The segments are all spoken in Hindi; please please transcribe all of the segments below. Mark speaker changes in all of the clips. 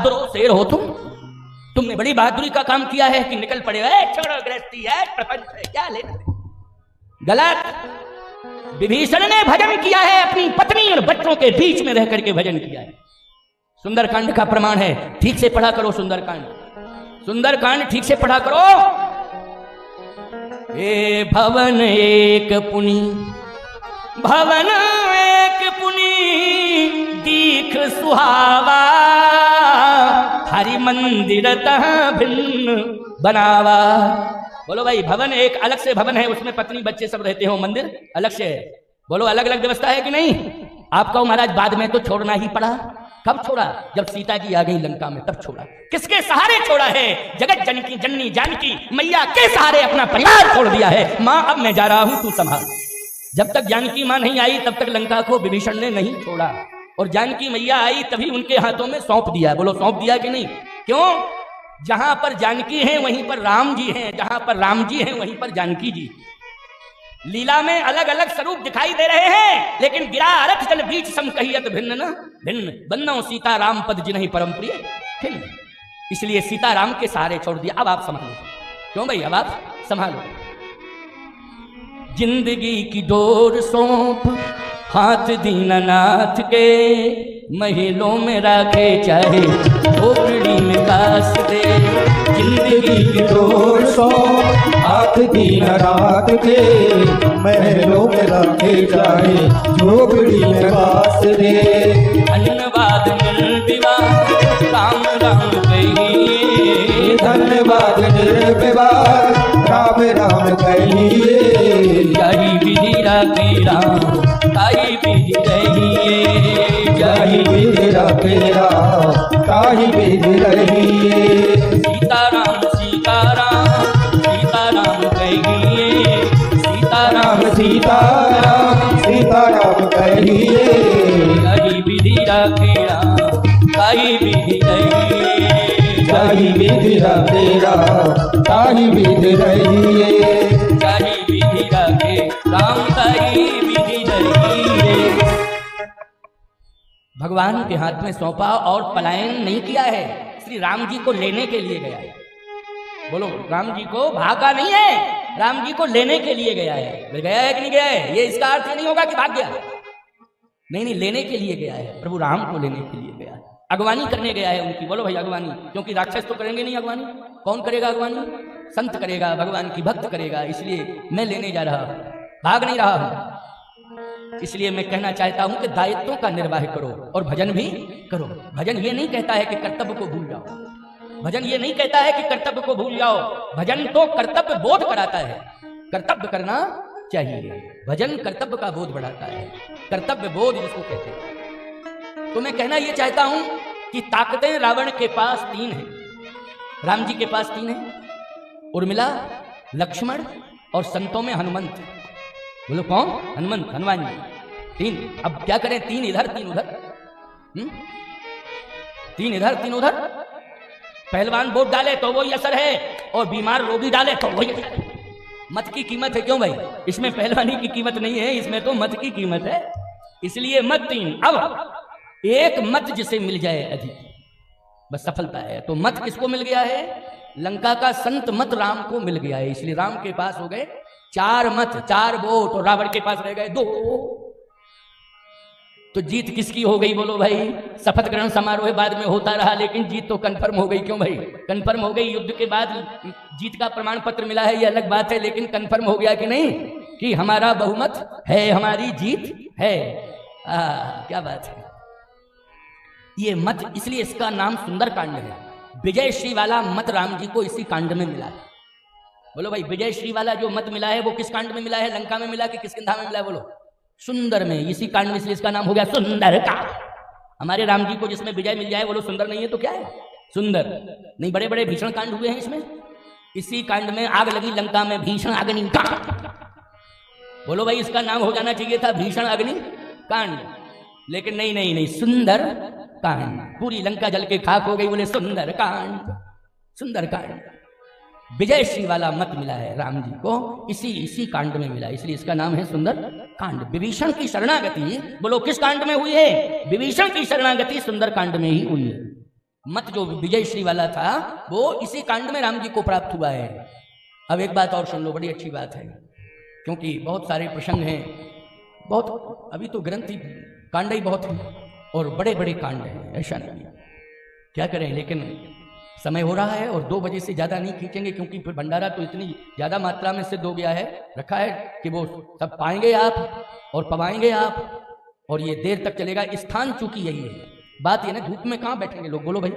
Speaker 1: बहादुर शेर हो तुमने बड़ी बहादुरी का काम किया है कि निकल पड़े। छोड़ो गृहस्थी है, प्रपंच है, क्या लेना। गलत। विभीषण ने भजन किया है, अपनी पत्नी और बच्चों के बीच में रह करके भजन किया है। सुंदरकांड का प्रमाण है। ठीक से पढ़ा करो सुंदरकांड ठीक से पढ़ा करो। ए भवन एक पुनि दीख सुहावा, हरि मंदिर तह भिन्न बनावा। बोलो भाई, भवन एक अलग से भवन है, उसमें पत्नी बच्चे सब रहते हो, मंदिर अलग से है। बोलो अलग अलग व्यवस्था है कि नहीं। आपका महाराज बाद में तो छोड़ना ही पड़ा। कब छोड़ा? जब सीता जी आ गई लंका में, तब छोड़ा। किसके सहारे छोड़ा है? जगत जनकी जननी जानकी मैया के सहारे अपना परिवार छोड़ दिया है। मां अब मैं जा रहा हूं, तू संभाल। जब तक जानकी मां नहीं आई तब तक लंका को विभीषण ने नहीं छोड़ा, और जानकी मैया आई तभी उनके हाथों में सौंप दिया। बोलो सौंप दिया कि नहीं? क्यों? जहां पर जानकी है वहीं पर राम जी हैं, जहां पर राम जी हैं वहीं पर जानकी जी। लीला में अलग अलग स्वरूप दिखाई दे रहे हैं, लेकिन गिरा रथ जल बीच सम कहियत भिन्न न भिन्न, बन्नो सीता राम पद जिन्हि परम प्रिय खिन्न। इसलिए सीता राम के सहारे छोड़ दिया। अब आप संभालो। क्यों भाई? अब आप संभालो। जिंदगी की डोर सौंप हाथ दीनानाथ के, महलों में राखे चाहे झोपड़ी में कास दे।
Speaker 2: जिंदगी की डोर सौंप हाथ दीनानाथ के, महलों में राखे चाहे झोपड़ी में कास दे।
Speaker 1: धन्यवाद निर्विवाद राम राम कहिए,
Speaker 2: धन्यवाद निर्विवाद राम राम कहिए।
Speaker 1: जाहि विधि राखे राम ताहि विधि रहिए,
Speaker 2: जाहि विधि राखे राम ताहि विधि रहिए।
Speaker 1: सीताराम सीताराम सीताराम कहिए, सीताराम
Speaker 2: सीताराम सीताराम कहिए।
Speaker 1: जाहि विधि राखे राम ताहि विधि रहिए,
Speaker 2: जाहि विधि राखे राम ताहि विधि रहिए।
Speaker 1: जाहि विधि राखे राम ताहि विधि रहिए। भगवान के हाथ में सौंपा और पलायन नहीं किया है, श्री राम जी को लेने के लिए गया है। बोलो, राम जी को भागा नहीं है, राम जी को लेने के लिए गया है। गया है कि नहीं गया है? ये इसका अर्थ नहीं होगा कि भाग गया। नहीं, लेने के लिए गया है। प्रभु राम को लेने के लिए गया है, अगवानी करने गया है उनकी। बोलो भाई अगवानी, क्योंकि राक्षस तो करेंगे नहीं अगवानी। कौन करेगा अगवानी? संत करेगा, भगवान की भक्त करेगा। इसलिए मैं लेने जा रहा हूं, भाग नहीं रहा हूं। इसलिए मैं कहना चाहता हूं कि दायित्वों का निर्वाह करो और भजन भी करो। भजन ये नहीं कहता है कि कर्तव्य को भूल जाओ, भजन ये नहीं कहता है कि कर्तव्य को भूल जाओ। भजन तो कर्तव्य बोध कराता है, कर्तव्य करना चाहिए। भजन कर्तव्य का बोध बढ़ाता है, कर्तव्य बोध जिसको कहते हैं। तो मैं कहना यह चाहता हूं कि ताकतें रावण के पास 3 हैं, राम जी के पास 3 हैं, उर्मिला, लक्ष्मण और संतों में हनुमंत। बोलो कौन? हनुमंत, हनुमान जी। 3। अब क्या करें? 3 इधर 3 उधर, 3 इधर 3 उधर। पहलवान वोट डाले तो वही असर है, और बीमार रोगी डाले तो वही असर है। मत की कीमत है। क्यों भाई? इसमें पहलवानी की कीमत नहीं है, इसमें तो मत की कीमत है। इसलिए मत 3। अब एक मत जिसे मिल जाए अधिक, बस सफलता है। तो मत किसको मिल गया है? लंका का संत मत राम को मिल गया है। इसलिए राम के पास हो गए 4 मत, 4 वोट, और रावण के पास रह गए 2। तो जीत किसकी हो गई? बोलो भाई। शपथ ग्रहण समारोह बाद में होता रहा, लेकिन जीत तो कंफर्म हो गई। क्यों भाई? कंफर्म हो गई। युद्ध के बाद जीत का प्रमाण पत्र मिला है, ये अलग बात है, लेकिन कंफर्म हो गया कि नहीं कि हमारा बहुमत है, हमारी जीत है। क्या बात है। ये मत, इसलिए इसका नाम सुंदर कांड है। विजय श्री वाला मत राम जी को इसी कांड में मिला है। बोलो भाई, विजय श्री वाला जो मत मिला है वो किस कांड में मिला है? लंका में मिला कि किष्किंधा में मिला है? बोलो। सुंदर में, इसी कांड में, इसलिए इसका नाम हो गया सुंदर का। हमारे राम जी को जिसमें विजय मिल जाए, बोलो सुंदर नहीं है तो क्या है? सुंदर नहीं। बड़े बड़े भीषण कांड हुए हैं इसमें। इसी कांड में आग लगी लंका में, भीषण अग्नि कांड। बोलो भाई, इसका नाम हो जाना चाहिए था भीषण अग्नि कांड, लेकिन नहीं नहीं नहीं, सुंदर कांड। पूरी लंका जल के खाक हो गई, बोले सुंदर कांड, सुंदर कांड। विजय श्री वाला मत मिला है राम जी को, इसी कांड में मिला, इसलिए इसका नाम है सुंदर कांड। विभीषण की शरणागति, बोलो किस कांड में हुई है? विभीषण की शरणागति सुंदर कांड में ही हुई है। मत जो विजय श्री वाला था वो इसी कांड में राम जी को प्राप्त हुआ है। अब एक बात और सुन लो, बड़ी अच्छी बात है, क्योंकि बहुत सारे प्रसंग हैं, बहुत अभी तो ग्रंथी कांड ही बहुत हैं और बड़े बड़े कांड हैं, ऐसा नहीं है, क्या करें। लेकिन समय हो रहा है और 2 बजे से ज़्यादा नहीं खींचेंगे, क्योंकि फिर भंडारा तो इतनी ज़्यादा मात्रा में सिद्ध हो गया है, रखा है कि वो सब पाएंगे आप और पवाएंगे आप, और ये देर तक चलेगा। स्थान चूंकि यही है, बात ये ना, धूप में कहाँ बैठेंगे लोग, बोलो भाई।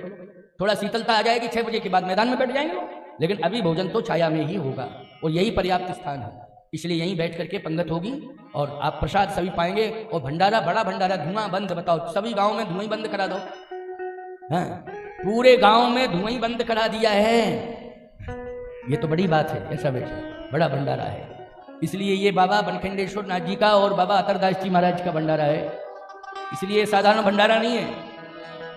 Speaker 1: थोड़ा शीतलता आ जाएगी 6 बजे के बाद मैदान में बैठ जाएंगे लोग, लेकिन अभी भोजन तो छाया में ही होगा और यही पर्याप्त स्थान है, इसलिए यहीं बैठ करके पंगत होगी और आप प्रसाद सभी पाएंगे। और भंडारा, बड़ा भंडारा, धुआं बंद, बताओ सभी गाँव में धुआं ही बंद करा दो। हाँ, पूरे गांव में धुआं ही बंद करा दिया है, ये तो बड़ी बात है। ऐसा बड़ा भंडारा है, इसलिए ये बाबा बनखंडेश्वर नाथ जी का और बाबा अतरदास जी महाराज का भंडारा है, इसलिए साधारण भंडारा नहीं है।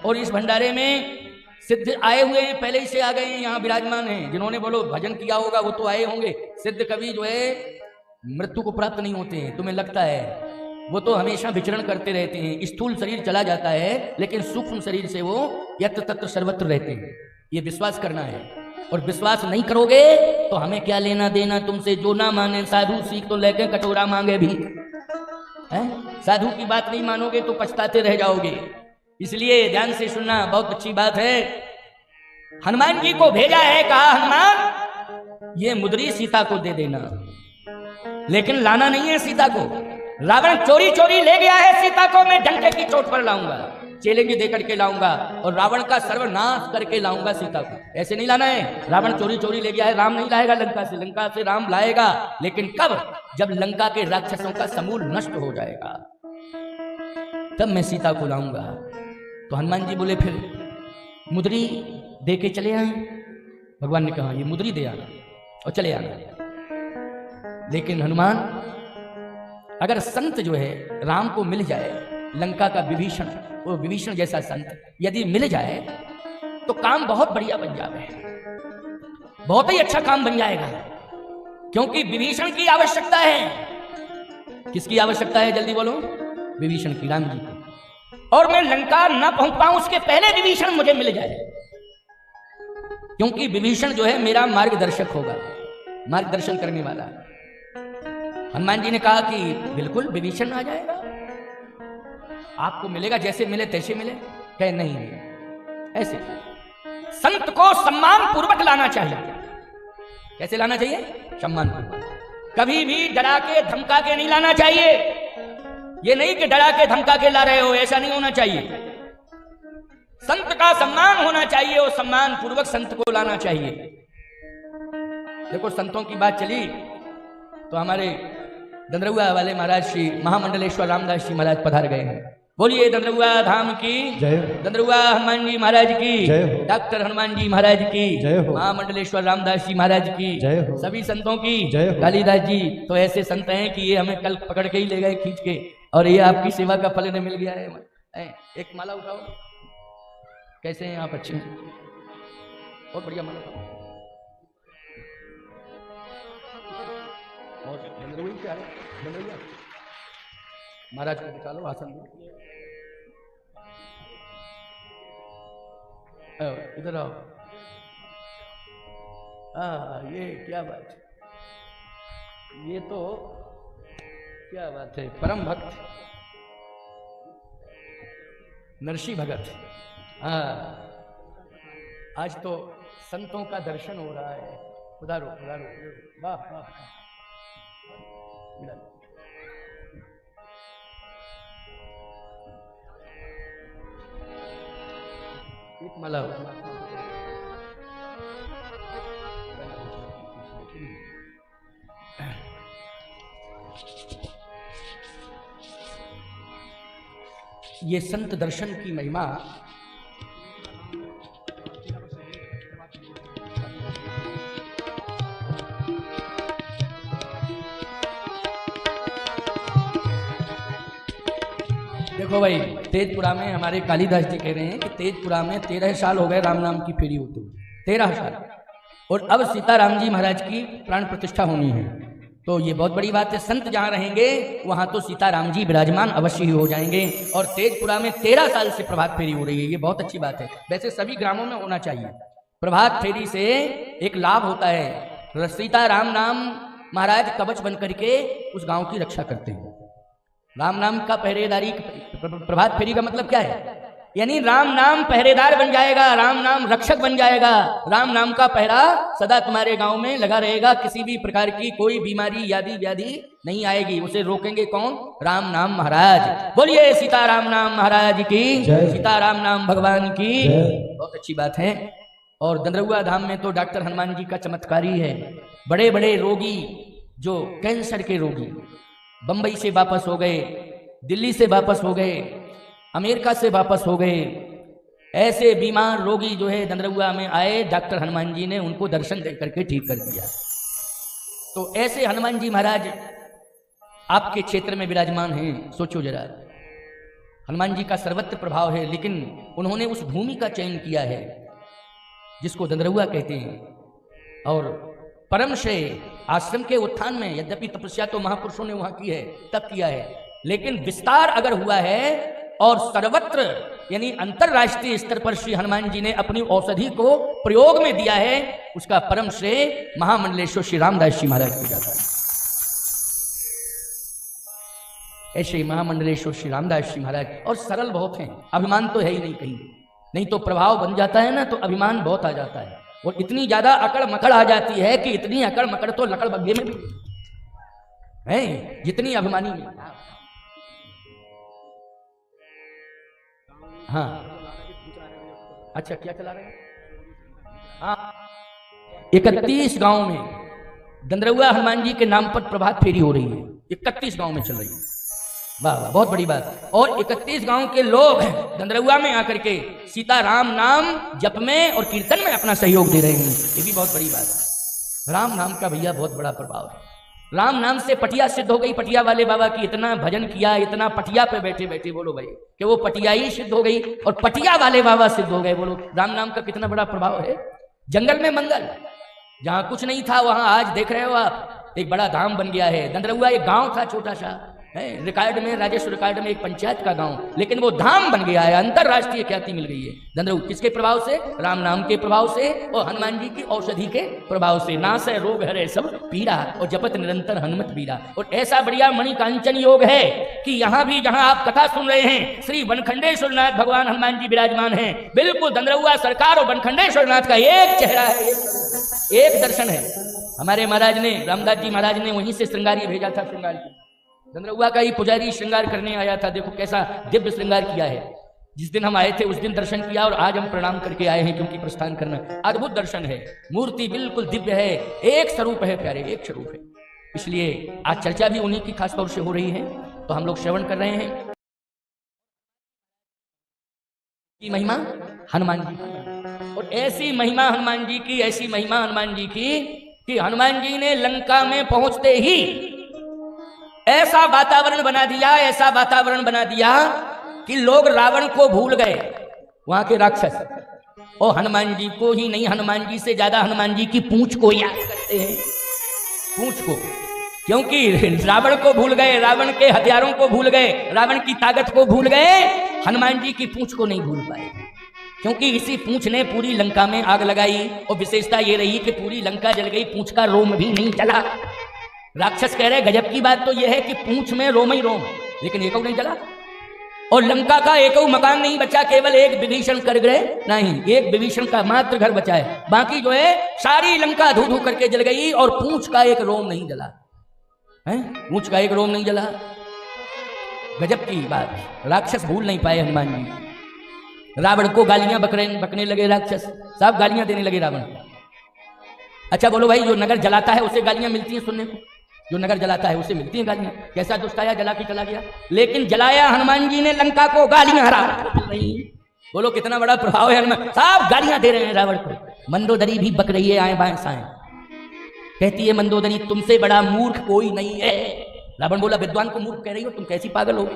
Speaker 1: और इस भंडारे में सिद्ध आए हुए हैं, पहले ही से आ गए हैं, यहाँ विराजमान हैं। जिन्होंने बोलो भजन किया होगा वो तो आए होंगे। सिद्ध कवि जो है मृत्यु को प्राप्त नहीं होते हैं, तुम्हें लगता है, वो तो हमेशा विचरण करते रहते हैं। स्थूल शरीर चला जाता है लेकिन सूक्ष्म शरीर से वो यत्र तत्र सर्वत्र रहते हैं, ये विश्वास करना है। और विश्वास नहीं करोगे तो हमें क्या लेना देना तुमसे, जो ना माने साधु सीख तो लेके कटोरा मांगे भी है। साधु की बात नहीं मानोगे तो पछताते रह जाओगे, इसलिए ध्यान से सुनना, बहुत अच्छी बात है। हनुमान जी को भेजा है, कहा हनुमान ये मुद्री सीता को दे देना, लेकिन लाना नहीं है सीता को। रावण चोरी चोरी ले गया है सीता को, मैं डंके की चोट पर लाऊंगा, चैलेंज दे करके लाऊंगा और रावण का सर्वनाश करके लाऊंगा सीता को। ऐसे नहीं लाना है, रावण चोरी चोरी ले गया है, राम नहीं लाएगा लंका से, लंका से राम लाएगा, लेकिन कब, जब लंका के राक्षसों का समूल नष्ट हो जाएगा तब मैं सीता को लाऊंगा। तो हनुमान जी बोले फिर मुद्री दे के चले आए। भगवान ने कहा ये मुद्री दे आना और चले आना। लेकिन हनुमान, अगर संत जो है राम को मिल जाए, लंका का विभीषण, वो विभीषण जैसा संत यदि मिल जाए तो काम बहुत बढ़िया बन जाए, बहुत ही अच्छा काम बन जाएगा। क्योंकि विभीषण की आवश्यकता है। किसकी आवश्यकता है जल्दी बोलो? विभीषण की, राम जी की। और मैं लंका न पहुंच पाऊं उसके पहले विभीषण मुझे मिल जाए, क्योंकि विभीषण जो है मेरा मार्गदर्शक होगा, मार्गदर्शन करने वाला। हनुमान जी ने कहा कि बिल्कुल विभीषण आ जाएगा, आपको मिलेगा, जैसे मिले तैसे मिले। कहे नहीं, ऐसे संत को सम्मान पूर्वक लाना चाहिए। कैसे लाना चाहिए? सम्मान पूर्वक। कभी भी डरा के धमका के नहीं लाना चाहिए। ये नहीं कि डरा के धमका के ला रहे हो, ऐसा नहीं होना चाहिए। संत का सम्मान होना चाहिए और सम्मान पूर्वक संत को लाना चाहिए। देखो संतों की बात चली तो हमारे दंदरुआ वाले महाराज श्री महामंडलेश्वर रामदास जी महाराज पधार गए हैं। बोलिए दंदरुआ धाम की जय, दंदरुआ हनुमान जी महाराज की जय, डॉक्टर हनुमान जी महाराज की जय, महामंडलेश्वर रामदास जी महाराज की जय, सभी संतों की जय। कालीदास जी तो ऐसे संत हैं कि ये हमें कल पकड़ के ही ले गए खींच के, और ये आपकी सेवा का फल इन्हें मिल गया है। एक माला उठाओ। कैसे हैं आप? अच्छे हैं, बहुत बढ़िया माला उठाओ। और दंदरुआ क्या है? दंदरुआ महाराज को बिठा लो, आसन दो। इधर आओ। ये क्या बात है, ये तो क्या बात है, परम भक्त नरसी भगत। आज तो संतों का दर्शन हो रहा है। उधारो उधारो, वाह वाह। एक माला ये संत दर्शन की महिमा देखो भाई, तेजपुरा में हमारे कालीदास जी कह रहे हैं कि तेजपुरा में 13 साल हो गए राम नाम की फेरी होते हुए, 13 साल। और अब सीताराम जी महाराज की प्राण प्रतिष्ठा होनी है, तो ये बहुत बड़ी बात है। संत जहां रहेंगे वहां तो सीताराम जी विराजमान अवश्य ही हो जाएंगे। और तेजपुरा में 13 साल से प्रभात फेरी हो रही है, ये बहुत अच्छी बात है। वैसे सभी ग्रामों में होना चाहिए। प्रभात फेरी से एक लाभ होता है, सीताराम नाम महाराज कवच बन करके उस गांव की रक्षा करते हैं। राम नाम का पहरेदारी, प्रभात फेरी का मतलब क्या है? यानी राम नाम पहरेदार बन जाएगा, राम नाम रक्षक बन जाएगा, राम नाम का पहरा सदा तुम्हारे गांव में लगा रहेगा। किसी भी प्रकार की कोई बीमारी यादी व्याधि नहीं आएगी, उसे रोकेंगे कौन? राम नाम महाराज। बोलिए सीताराम नाम महाराज की, सीताराम नाम भगवान की। बहुत अच्छी बात है। और दंदरुआ धाम में तो डॉक्टर हनुमान जी का चमत्कार ही है। बड़े बड़े रोगी, जो कैंसर के रोगी बंबई से वापस हो गए, दिल्ली से वापस हो गए, अमेरिका से वापस हो गए, ऐसे बीमार रोगी जो है दंदरुआ में आए, डॉक्टर हनुमान जी ने उनको दर्शन दे करके ठीक कर दिया। तो ऐसे हनुमान जी महाराज आपके क्षेत्र में विराजमान हैं। सोचो जरा, हनुमान जी का सर्वत्र प्रभाव है, लेकिन उन्होंने उस भूमि का चयन किया है जिसको दंदरुआ कहते हैं। और परम श्रेय आश्रम के उत्थान में, यद्यपि तपस्या तो महापुरुषों ने वहां की है, तब किया है, लेकिन विस्तार अगर हुआ है और सर्वत्र यानी अंतरराष्ट्रीय स्तर पर श्री हनुमान जी ने अपनी औषधि को प्रयोग में दिया है, उसका परम श्रेय महामंडलेश्वर श्री रामदास जी महाराज को जाता है। ऐसे महामंडलेश्वर श्री रामदास जी महाराज, और सरल बहुत हैं, अभिमान तो है ही नहीं कहीं। नहीं तो प्रभाव बन जाता है ना तो अभिमान बहुत आ जाता है, और इतनी ज्यादा अकड़ मकड़ आ जाती है कि इतनी अकड़ मकड़ तो लकड़ बग्घे में भी है, जितनी अभिमानी में। हाँ, अच्छा, क्या चला रहे हैं? हाँ, 31 गांव में दंदरुआ हनुमान जी के नाम पर प्रभात फेरी हो रही है। 31 गांव में चल रही है। वाह वाह, बहुत बड़ी बात। और 31 गांव के लोग दंदरुआ में आकर के सीताराम नाम जप में और कीर्तन में अपना सहयोग दे रहे हैं। ये भी बहुत बड़ी बात है। राम नाम का भैया बहुत बड़ा प्रभाव है। राम नाम से पटिया सिद्ध हो गई। पटिया वाले बाबा की इतना भजन किया, इतना पटिया पे बैठे बैठे बोलो भाई कि वो पटिया ही सिद्ध हो गई और पटिया वाले बाबा सिद्ध हो गए। बोलो राम नाम का कितना बड़ा प्रभाव है। जंगल में मंगल, जहां कुछ नहीं था वहां आज देख रहे हो आप एक बड़ा धाम बन गया है। दंदरुआ एक गांव था छोटा सा, रिकॉर्ड में, राजस्व रिकॉर्ड में एक पंचायत का गांव, लेकिन वो धाम बन गया है। अंतरराष्ट्रीय ख्याति मिल गई है दंदरुआ। किसके प्रभाव से? राम नाम के प्रभाव से और हनुमान जी की औषधि के प्रभाव से। नासै रोग हरे सब पीड़ा और जपत निरंतर हनुमत बीरा। और ऐसा बढ़िया मणिकांचन योग है कि यहाँ भी जहाँ आप कथा सुन रहे हैं श्री बनखंडेश्वर नाथ भगवान हनुमान जी विराजमान है। बिल्कुल दंदरुआ सरकार और बनखंडेश्वर नाथ का एक चेहरा है, एक दर्शन है। हमारे महाराज ने, रामदास जी महाराज ने वहीं से श्रृंगारी भेजा था। श्रृंगारी दंदरुआ का ही पुजारी श्रृंगार करने आया था। देखो कैसा दिव्य श्रृंगार किया है। जिस दिन हम आए थे उस दिन दर्शन किया और आज हम प्रणाम करके आए हैं, क्योंकि प्रस्थान करना अद्भुत दर्शन है। मूर्ति बिल्कुल दिव्य है, एक स्वरूप है प्यारे, एक स्वरूप है। इसलिए आज चर्चा भी उन्हीं की खास तौर से हो रही है, तो हम लोग श्रवण कर रहे हैं की महिमा हनुमान जी। और ऐसी महिमा हनुमान जी की, ऐसी महिमा हनुमान जी की कि हनुमान जी ने लंका में पहुंचते ही ऐसा वातावरण बना दिया, ऐसा वातावरण बना दिया कि लोग रावण को भूल गए, वहां के राक्षस, और हनुमान जी को ही नहीं, हनुमान जी से ज्यादा हनुमान जी की पूंछ को याद करते हैं। पूंछ को, क्योंकि रावण को भूल गए, रावण के हथियारों को भूल गए, रावण की ताकत को भूल गए, हनुमान जी की पूंछ को नहीं भूल पाए। क्योंकि इसी पूंछ ने पूरी लंका में आग लगाई, और विशेषता ये रही कि पूरी लंका जल गई, पूंछ का रोम भी नहीं जला। राक्षस कह रहे गजब की बात तो यह है कि पूंछ में रोम ही रोम, लेकिन एक नहीं जला। और लंका का एक मकान नहीं बचा, केवल एक विभीषण कर गए, नहीं, एक विभीषण का मात्र घर बचा है। बाकी जो है सारी लंका धू धू करके जल गई और पूंछ का एक रोम नहीं जला है। पूंछ का एक रोम नहीं जला। गजब की बात, राक्षस भूल नहीं पाए हनुमान जी। रावण को गालियां बकने लगे राक्षस, सब गालियां देने लगे रावण। अच्छा बोलो भाई, जो नगर जलाता है उसे गालियां मिलती हैं सुनने को? जो नगर जलाता है उसे मिलती हैं गालियां। कैसा दुष्ट आया, जला के चला गया। लेकिन जलाया हनुमान जी ने लंका को, गालियां हरा नहीं। बोलो कितना बड़ा प्रभाव है हनुमान। सब गालियां दे रहे हैं रावण को। मंदोदरी भी बक रही है आए बाएं साएं। कहती है मंदोदरी, तुमसे बड़ा मूर्ख कोई नहीं है। रावण बोला, विद्वान को मूर्ख कह रही हो तुम, कैसी पागल हो?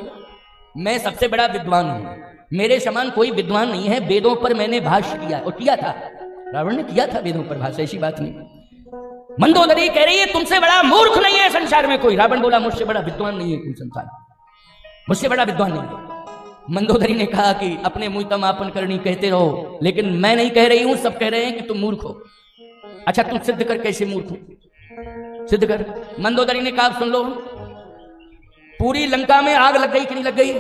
Speaker 1: मैं सबसे बड़ा विद्वान हूं, मेरे समान कोई विद्वान नहीं है। वेदों पर मैंने भाष्य किया, और किया था, रावण ने किया था वेदों पर भाष्य, ऐसी बात नहीं। मंदोदरी कह रही है तुमसे बड़ा मूर्ख नहीं है संसार में कोई। रावण बोला मुझसे बड़ा विद्वान नहीं है कोई संसार में, मुझसे बड़ा विद्वान नहीं है। मंदोदरी ने कहा कि अपने मुंह तमापन करनी कहते रहो, लेकिन मैं नहीं कह रही हूं, सब कह रहे हैं कि तुम मूर्ख हो। अच्छा तुम सिद्ध कर कैसे मूर्ख हो, सिद्ध कर। मंदोदरी ने कहा सुन लो, पूरी लंका में आग लग गई कि नहीं लग गई?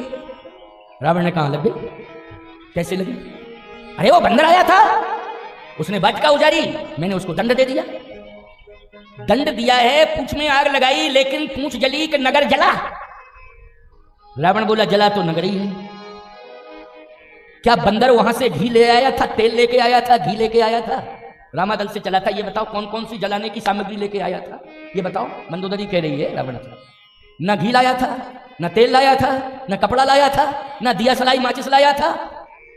Speaker 1: रावण ने कहा लग गई। कैसे लगी? अरे वो बंदर आया था, उसने वाटिका उजारी, मैंने उसको दंड दे दिया। दंड दिया है, पूंछ में आग लगाई, लेकिन पूंछ जली कि नगर जला? रावण बोला जला तो नगर ही है। क्या बंदर वहां से घी ले आया था, तेल लेके आया था, घी लेके आया था? रामादल से चला था। ये बताओ कौन कौन सी जलाने की सामग्री लेके आया था, ये बताओ। मंदोदरी कह रही है रावण न घी लाया था, न तेल लाया था, न कपड़ा लाया था, न दिया सलाई माचिस लाया था,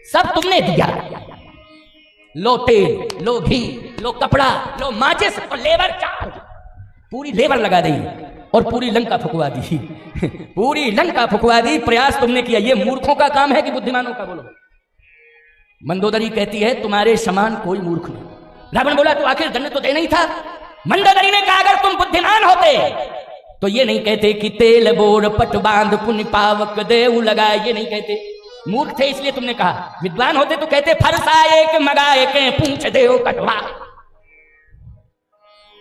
Speaker 1: सब तुमने दिया। लो तेल, लो घी, लो कपड़ा, लो माचिस और लेबर चार्ज, पूरी लेबर लगा दी और पूरी लंका फुकवा दी। पूरी लंका फुकवा दी। प्रयास तुमने किया। ये मूर्खों का काम है कि बुद्धिमानों का? बोलो। मंदोदरी कहती है तुम्हारे समान कोई मूर्ख नहीं। रावण बोला तो आखिर दंड तो देना ही था। मंदोदरी ने कहा अगर तुम बुद्धिमान होते तो ये नहीं कहते कि तेल बोर पट बांध पुण्य पावक देव लगाए, ये नहीं कहते। मूर्ख थे इसलिए तुमने कहा। विद्वान होते तो कहते फरसा एक मगा एक पूंछ देव कटवा।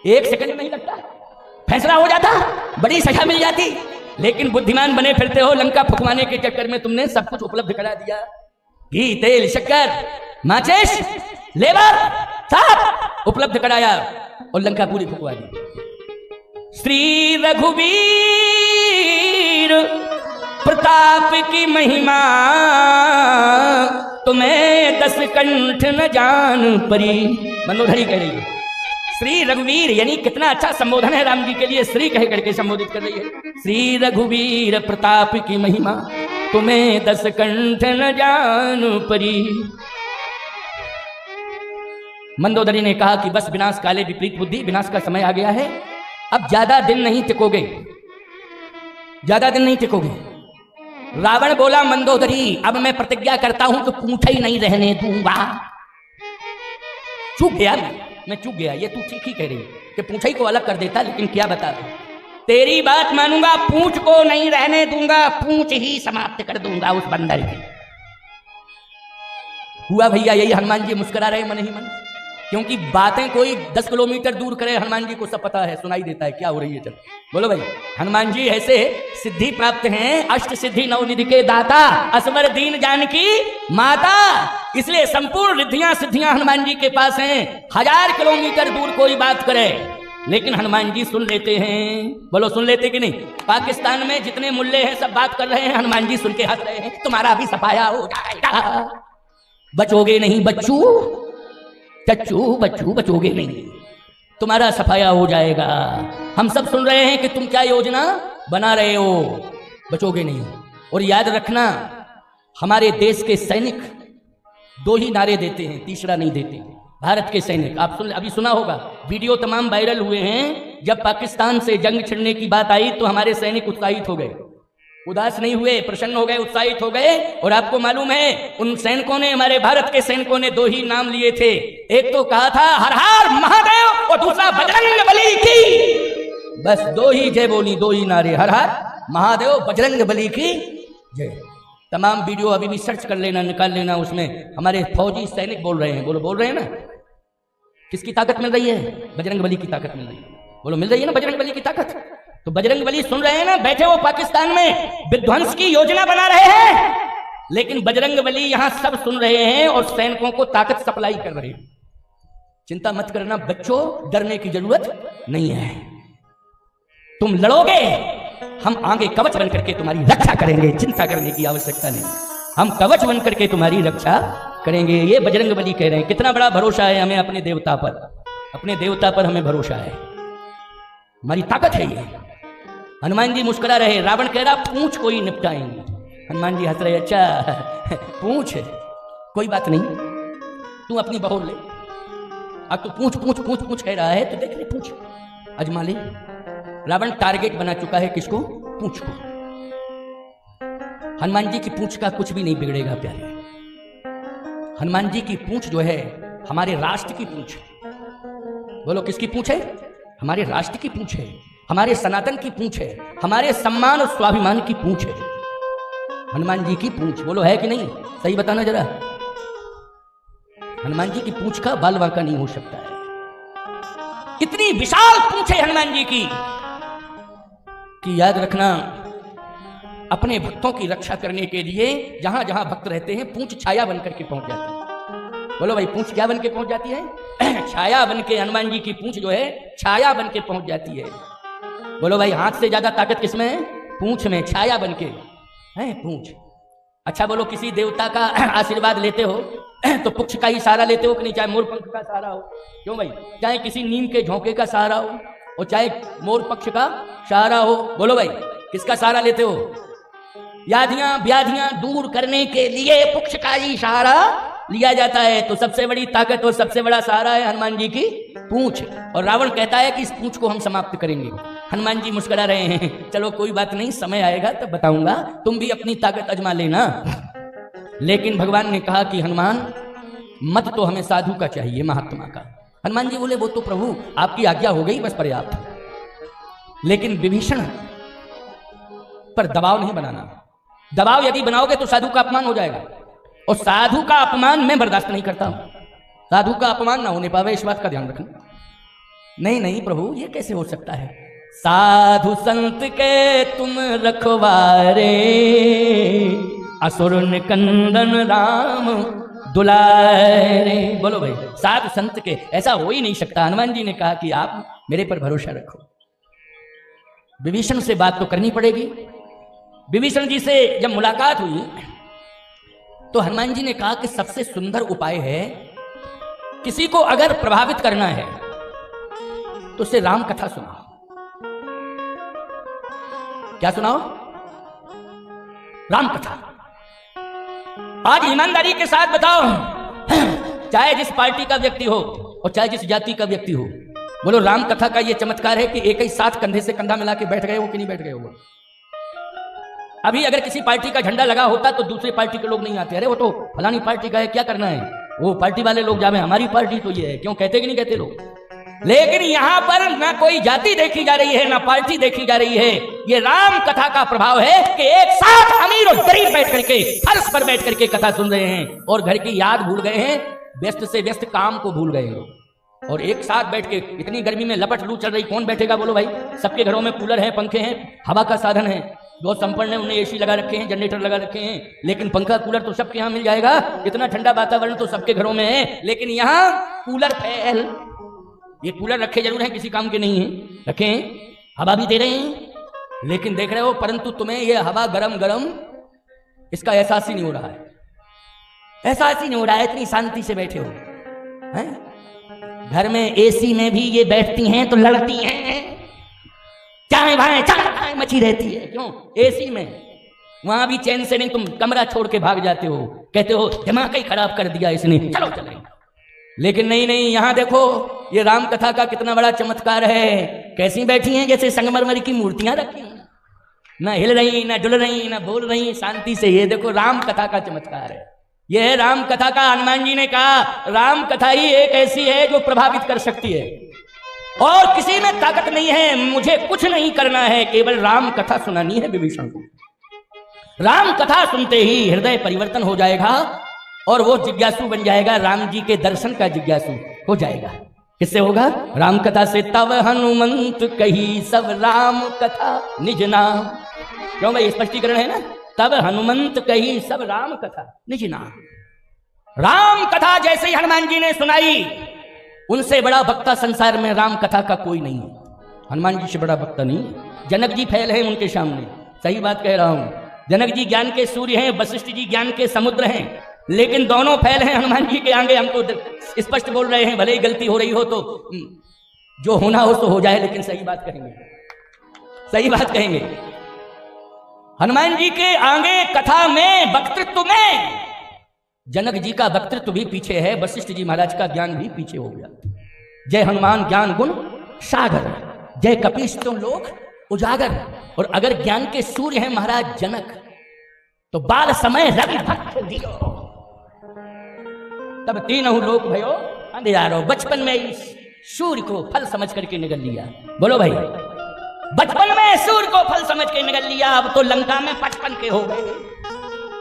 Speaker 1: एक सेकंड नहीं लगता, फैसला हो जाता, बड़ी सजा मिल जाती। लेकिन बुद्धिमान बने फिरते हो, लंका फुकवाने के चक्कर में तुमने सब कुछ उपलब्ध करा दिया। घी तेल शक्कर माचिस लेबर सब उपलब्ध कराया और लंका पूरी फुकवा दी। श्री रघुवीर प्रताप की महिमा तुम्हें 10 कंठ न जान परी। मंदोदरी कह रही है श्री रघुवीर, यानी कितना अच्छा संबोधन है राम जी के लिए। श्री कह करके संबोधित कर रही है। श्री रघुवीर प्रताप की महिमा तुम्हें 10 कंठ न जान परी। मंदोदरी ने कहा कि बस विनाश काले विपरीत बुद्धि, विनाश का समय आ गया है, अब ज्यादा दिन नहीं टिकोगे, ज्यादा दिन नहीं टिकोगे। रावण बोला मंदोदरी अब मैं प्रतिज्ञा करता हूं कि पूंछ ही नहीं रहने दूंगा। चूक गया मैं चूक गया। ये तू ठीक ही कह रही है कि पूंछ ही को अलग कर देता, लेकिन क्या बता दो, तेरी बात मानूंगा, पूंछ को नहीं रहने दूंगा, पूंछ ही समाप्त कर दूंगा उस बंदर की। हुआ भैया यही। हनुमान जी मुस्कुरा रहे मन ही मन, क्योंकि बातें कोई 10 किलोमीटर दूर करे, हनुमान जी को सब पता है, सुनाई देता है क्या हो रही है। चल बोलो भाई। हनुमान जी ऐसे सिद्धि प्राप्त हैं, अष्ट सिद्धि नवनिधि के दाता, असवर दीन जानकी माता, इसलिए संपूर्ण रिद्धियां सिद्धियां हनुमान जी के पास हैं। 1000 किलोमीटर दूर कोई बात करे लेकिन हनुमान जी सुन लेते हैं। बोलो सुन लेते कि नहीं? पाकिस्तान में जितने मुल्ले हैं सब बात कर रहे हैं, हनुमान जी सुन के हंस रहे हैं। तुम्हारा भी सफाया हो जाएगा, बचोगे नहीं बच्चू, चच्चू बच्चू बचोगे नहीं, तुम्हारा सफाया हो जाएगा। हम सब सुन रहे हैं कि तुम क्या योजना बना रहे हो, बचोगे नहीं। और याद रखना हमारे देश के सैनिक 2 ही नारे देते हैं, तीसरा नहीं देते। भारत के सैनिक, आप अभी सुना होगा, वीडियो तमाम वायरल हुए हैं। जब पाकिस्तान से जंग छिड़ने की बात आई तो हमारे सैनिक उत्साहित हो गए, उदास नहीं हुए, प्रसन्न हो गए, उत्साहित हो गए। और आपको मालूम है उन सैनिकों ने, हमारे भारत के सैनिकों ने 2 ही नाम लिए थे। एक तो कहा था हर हर महादेव और दूसरा बजरंग बली की। बस 2 ही जय बोली, 2 ही नारे, हर हर महादेव बजरंग बली की जय। तमाम वीडियो अभी भी सर्च कर लेना, निकाल लेना, उसमें हमारे फौजी सैनिक बोल रहे हैं। बोलो बोल रहे हैं ना? किसकी ताकत मिल रही है? बजरंग बली की ताकत मिल रही है। बोलो मिल रही है ना बजरंग बली की ताकत? तो बजरंग बली सुन रहे हैं ना, बैठे वो पाकिस्तान में विध्वंस की योजना बना रहे हैं, लेकिन बजरंग बली यहां सब सुन रहे हैं और सैनिकों को ताकत सप्लाई कर रहे हैं। चिंता मत करना बच्चों, डरने की जरूरत नहीं है। तुम लड़ोगे, हम आगे कवच बन करके तुम्हारी रक्षा करेंगे, चिंता करने की आवश्यकता नहीं। हम कवच बन करके तुम्हारी रक्षा करेंगे। ये बजरंग बली कह रहे हैं। कितना बड़ा भरोसा है हमें अपने देवता पर, अपने देवता पर हमें भरोसा है, हमारी ताकत है ये। हनुमान जी मुस्कुरा रहे, रावण कह रहा पूंछ को ही निपटाएंगे। हनुमान जी हंस रहे, अच्छा पूंछ कोई बात नहीं, तू अपनी बहोर ले। अब तू पूंछ पूंछ पूंछ पूंछ कह रहा है तो देख ले, पूंछ अजमा ले। रावण टारगेट बना चुका है किसको? पूंछ को। हनुमान जी की पूंछ का कुछ भी नहीं बिगड़ेगा प्यारे। हनुमान जी की पूंछ जो है हमारे राष्ट्र की पूंछ है। बोलो किसकी पूंछ है? हमारे राष्ट्र की पूंछ है, हमारे सनातन की पूंछ है, हमारे सम्मान और स्वाभिमान की पूंछ है, हनुमान जी की पूंछ। बोलो है कि नहीं? सही बताना जरा। हनुमान जी की पूंछ का बाल वांका नहीं हो सकता है। कितनी विशाल पूंछ है हनुमान जी की कि याद रखना, अपने भक्तों की रक्षा करने के लिए जहां जहां भक्त रहते हैं पूंछ छाया बनकर के पहुंच जाती है। बोलो भाई, पूंछ क्या बन के पहुंच जाती है? छाया बन के। हनुमान जी की पूंछ जो है छाया बन के पहुंच जाती है। बोलो भाई, हाथ से ज्यादा ताकत किसमें है? पूंछ में, छाया बन के है पूंछ। अच्छा बोलो, किसी देवता का आशीर्वाद लेते हो तो पुच्छ का ही सहारा लेते हो कि नहीं? चाहे मोर पंख का सहारा हो, क्यों भाई? चाहे किसी नीम के झोंके का सहारा हो और चाहे मोर पक्ष का सहारा हो, बोलो भाई किसका सहारा लेते हो? यादियां व्याधियां दूर करने के लिए पुच्छ का ही सहारा लिया जाता है। तो सबसे बड़ी ताकत और सबसे बड़ा सहारा है हनुमान जी की पूंछ। और रावण कहता है कि इस पूंछ को हम समाप्त करेंगे। हनुमान जी मुस्कुरा रहे हैं, चलो कोई बात नहीं, समय आएगा तब बताऊंगा, तुम भी अपनी ताकत आजमा लेना। लेकिन भगवान ने कहा कि हनुमान, मत तो हमें साधु का चाहिए, महात्मा का। हनुमान जी बोले, वो तो प्रभु आपकी आज्ञा हो गई, बस पर्याप्त। लेकिन विभीषण पर दबाव नहीं बनाना। दबाव यदि बनाओगे तो साधु का अपमान हो जाएगा, और साधु का अपमान मैं बर्दाश्त नहीं करता हूं। साधु का अपमान ना होने पावे, इस बात का ध्यान रखना। नहीं नहीं प्रभु, ये कैसे हो सकता है? साधु संत के तुम रखवारे, असुर निकंदन राम दुलारे। बोलो भाई, साधु संत के ऐसा हो ही नहीं सकता। हनुमान जी ने कहा कि आप मेरे पर भरोसा रखो। विभीषण से बात तो करनी पड़ेगी। विभीषण जी से जब मुलाकात हुई तो हनुमान जी ने कहा कि सबसे सुंदर उपाय है, किसी को अगर प्रभावित करना है तो उसे राम कथा सुनाओ। क्या सुनाओ? राम कथा। आज ईमानदारी के साथ बताओ, चाहे जिस पार्टी का व्यक्ति हो और चाहे जिस जाति का व्यक्ति हो, बोलो राम कथा का यह चमत्कार है कि एक ही साथ कंधे से कंधा मिला के बैठ गए हो कि नहीं बैठ गए हो? अभी अगर किसी पार्टी का झंडा लगा होता तो दूसरी पार्टी के लोग नहीं आते, अरे वो तो फलानी पार्टी का है, क्या करना है, वो पार्टी वाले लोग जावे, हमारी पार्टी तो ये है, क्यों कहते कि नहीं कहते लोग? लेकिन यहां पर ना कोई जाति देखी जा रही है, ना पार्टी देखी जा रही है। ये राम कथा का प्रभाव है कि एक साथ अमीर और गरीब बैठ करके फर्श पर बैठ करके कथा सुन रहे हैं और घर की याद भूल गए हैं, व्यस्त से व्यस्त काम को भूल गए हैं। और एक साथ बैठ के, इतनी गर्मी में लपट लू चल रही, कौन बैठेगा बोलो भाई? सबके घरों में कूलर है, पंखे हैं, हवा का साधन है। जो संपन्न है उन्हें एसी लगा रखे हैं, जनरेटर लगा रखे हैं, लेकिन पंखा कूलर तो सबके यहाँ मिल जाएगा। इतना ठंडा वातावरण तो सबके घरों में है, लेकिन यहाँ कूलर फेल। ये कूलर रखे जरूर हैं, किसी काम के नहीं है, रखे हैं, हवा भी दे रहे हैं, लेकिन देख रहे हो, परंतु तुम्हें ये हवा गरम गरम इसका एहसास ही नहीं हो रहा है। एहसास ही नहीं हो रहा है, इतनी शांति से बैठे हो हैं? घर में एसी में भी ये बैठती हैं तो लड़ती हैं, चाहे भाई मची रहती है। क्यों? एसी में वहां भी चैन से नहीं, तुम कमरा छोड़ के भाग जाते हो, कहते हो दिमाग ही खराब कर दिया इसने, चलो चले। लेकिन नहीं नहीं, यहां देखो ये राम कथा का कितना बड़ा चमत्कार है। कैसी बैठी हैं? जैसे संगमरमर की मूर्तियां रखी हैं, ना हिल रही, ना डुल रही, ना बोल रही, शांति से। ये देखो राम कथा का चमत्कार है। यह है राम कथा का। हनुमान जी ने कहा राम कथा ही एक ऐसी है जो प्रभावित कर सकती है, और किसी में ताकत नहीं है, मुझे कुछ नहीं करना है, केवल राम कथा सुनानी है विभीषण को। राम कथा सुनते ही हृदय परिवर्तन हो जाएगा और वो जिज्ञासु बन जाएगा, राम जी के दर्शन का जिज्ञासु हो जाएगा। किससे होगा? राम कथा से। तब हनुमंत कही सब राम कथा निज नाम। क्यों भाई? स्पष्टीकरण है ना। तब हनुमंत कही सब राम कथा निज नाम। राम कथा जैसे ही हनुमान जी ने सुनाई, उनसे बड़ा वक्ता संसार में राम कथा का कोई नहीं है। हनुमान जी से बड़ा वक्ता नहीं है। जनक जी फैल हैं उनके सामने, सही बात कह रहा हूं। जनक जी ज्ञान के सूर्य हैं, वशिष्ठ जी ज्ञान के समुद्र हैं, लेकिन दोनों फैल हैं हनुमान जी के आगे। हम तो स्पष्ट बोल रहे हैं, भले ही गलती हो रही हो तो जो होना हो तो हो जाए, लेकिन सही बात कहेंगे, सही बात कहेंगे। हनुमान जी के आगे कथा में, वक्तृत्व में जनक जी का वक्तृत्व भी पीछे है, वशिष्ठ जी महाराज का ज्ञान भी पीछे हो गया। जय हनुमान ज्ञान गुण सागर, जय कपीश तुम लोक उजागर। और अगर ज्ञान के सूर्य हैं महाराज जनक, तो बाल समय रवि भक्त दियो, तब तीनों लोक भयो अंधियारो। बचपन में ही सूर्य को फल समझ करके निगल लिया। बोलो भाई, बचपन में सूर्य को फल समझ के निगल लिया, अब तो लंका में 55 के हो गए।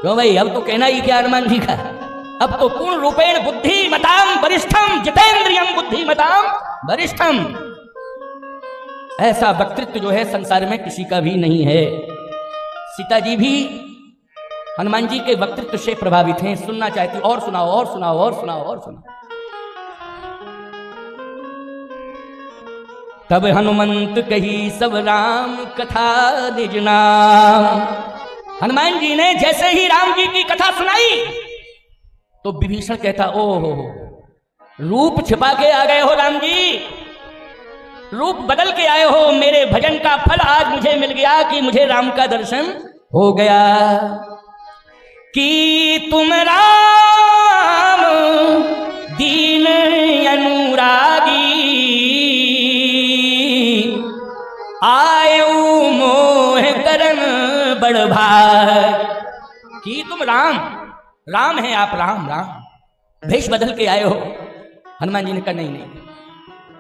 Speaker 1: क्यों भाई, अब तो कहना ही क्या हनुमान जी का, अब तो पूर्ण रूपेण बुद्धिमताम वरिष्ठम जितेंद्रियम बुद्धिमताम वरिष्ठम। ऐसा वक्तृत्व जो है संसार में किसी का भी नहीं है। सीता जी भी हनुमान जी के वक्तृत्व से प्रभावित हैं, सुनना चाहती, और सुनाओ और सुनाओ और सुनाओ और सुनाओ। तब हनुमंत कही सब राम कथा निज नाम। हनुमान जी ने जैसे ही राम जी की कथा सुनाई तो विभीषण कहता, ओहो रूप छिपा के आ गए हो राम जी, रूप बदल के आए हो, मेरे भजन का फल आज मुझे मिल गया कि मुझे राम का दर्शन हो गया। कि तुम राम दीन अनुरागी, आयु मोह करन बड़ भाग। कि तुम राम, राम है आप, राम राम भेष बदल के आए हो। हनुमान जी ने कहा नहीं नहीं,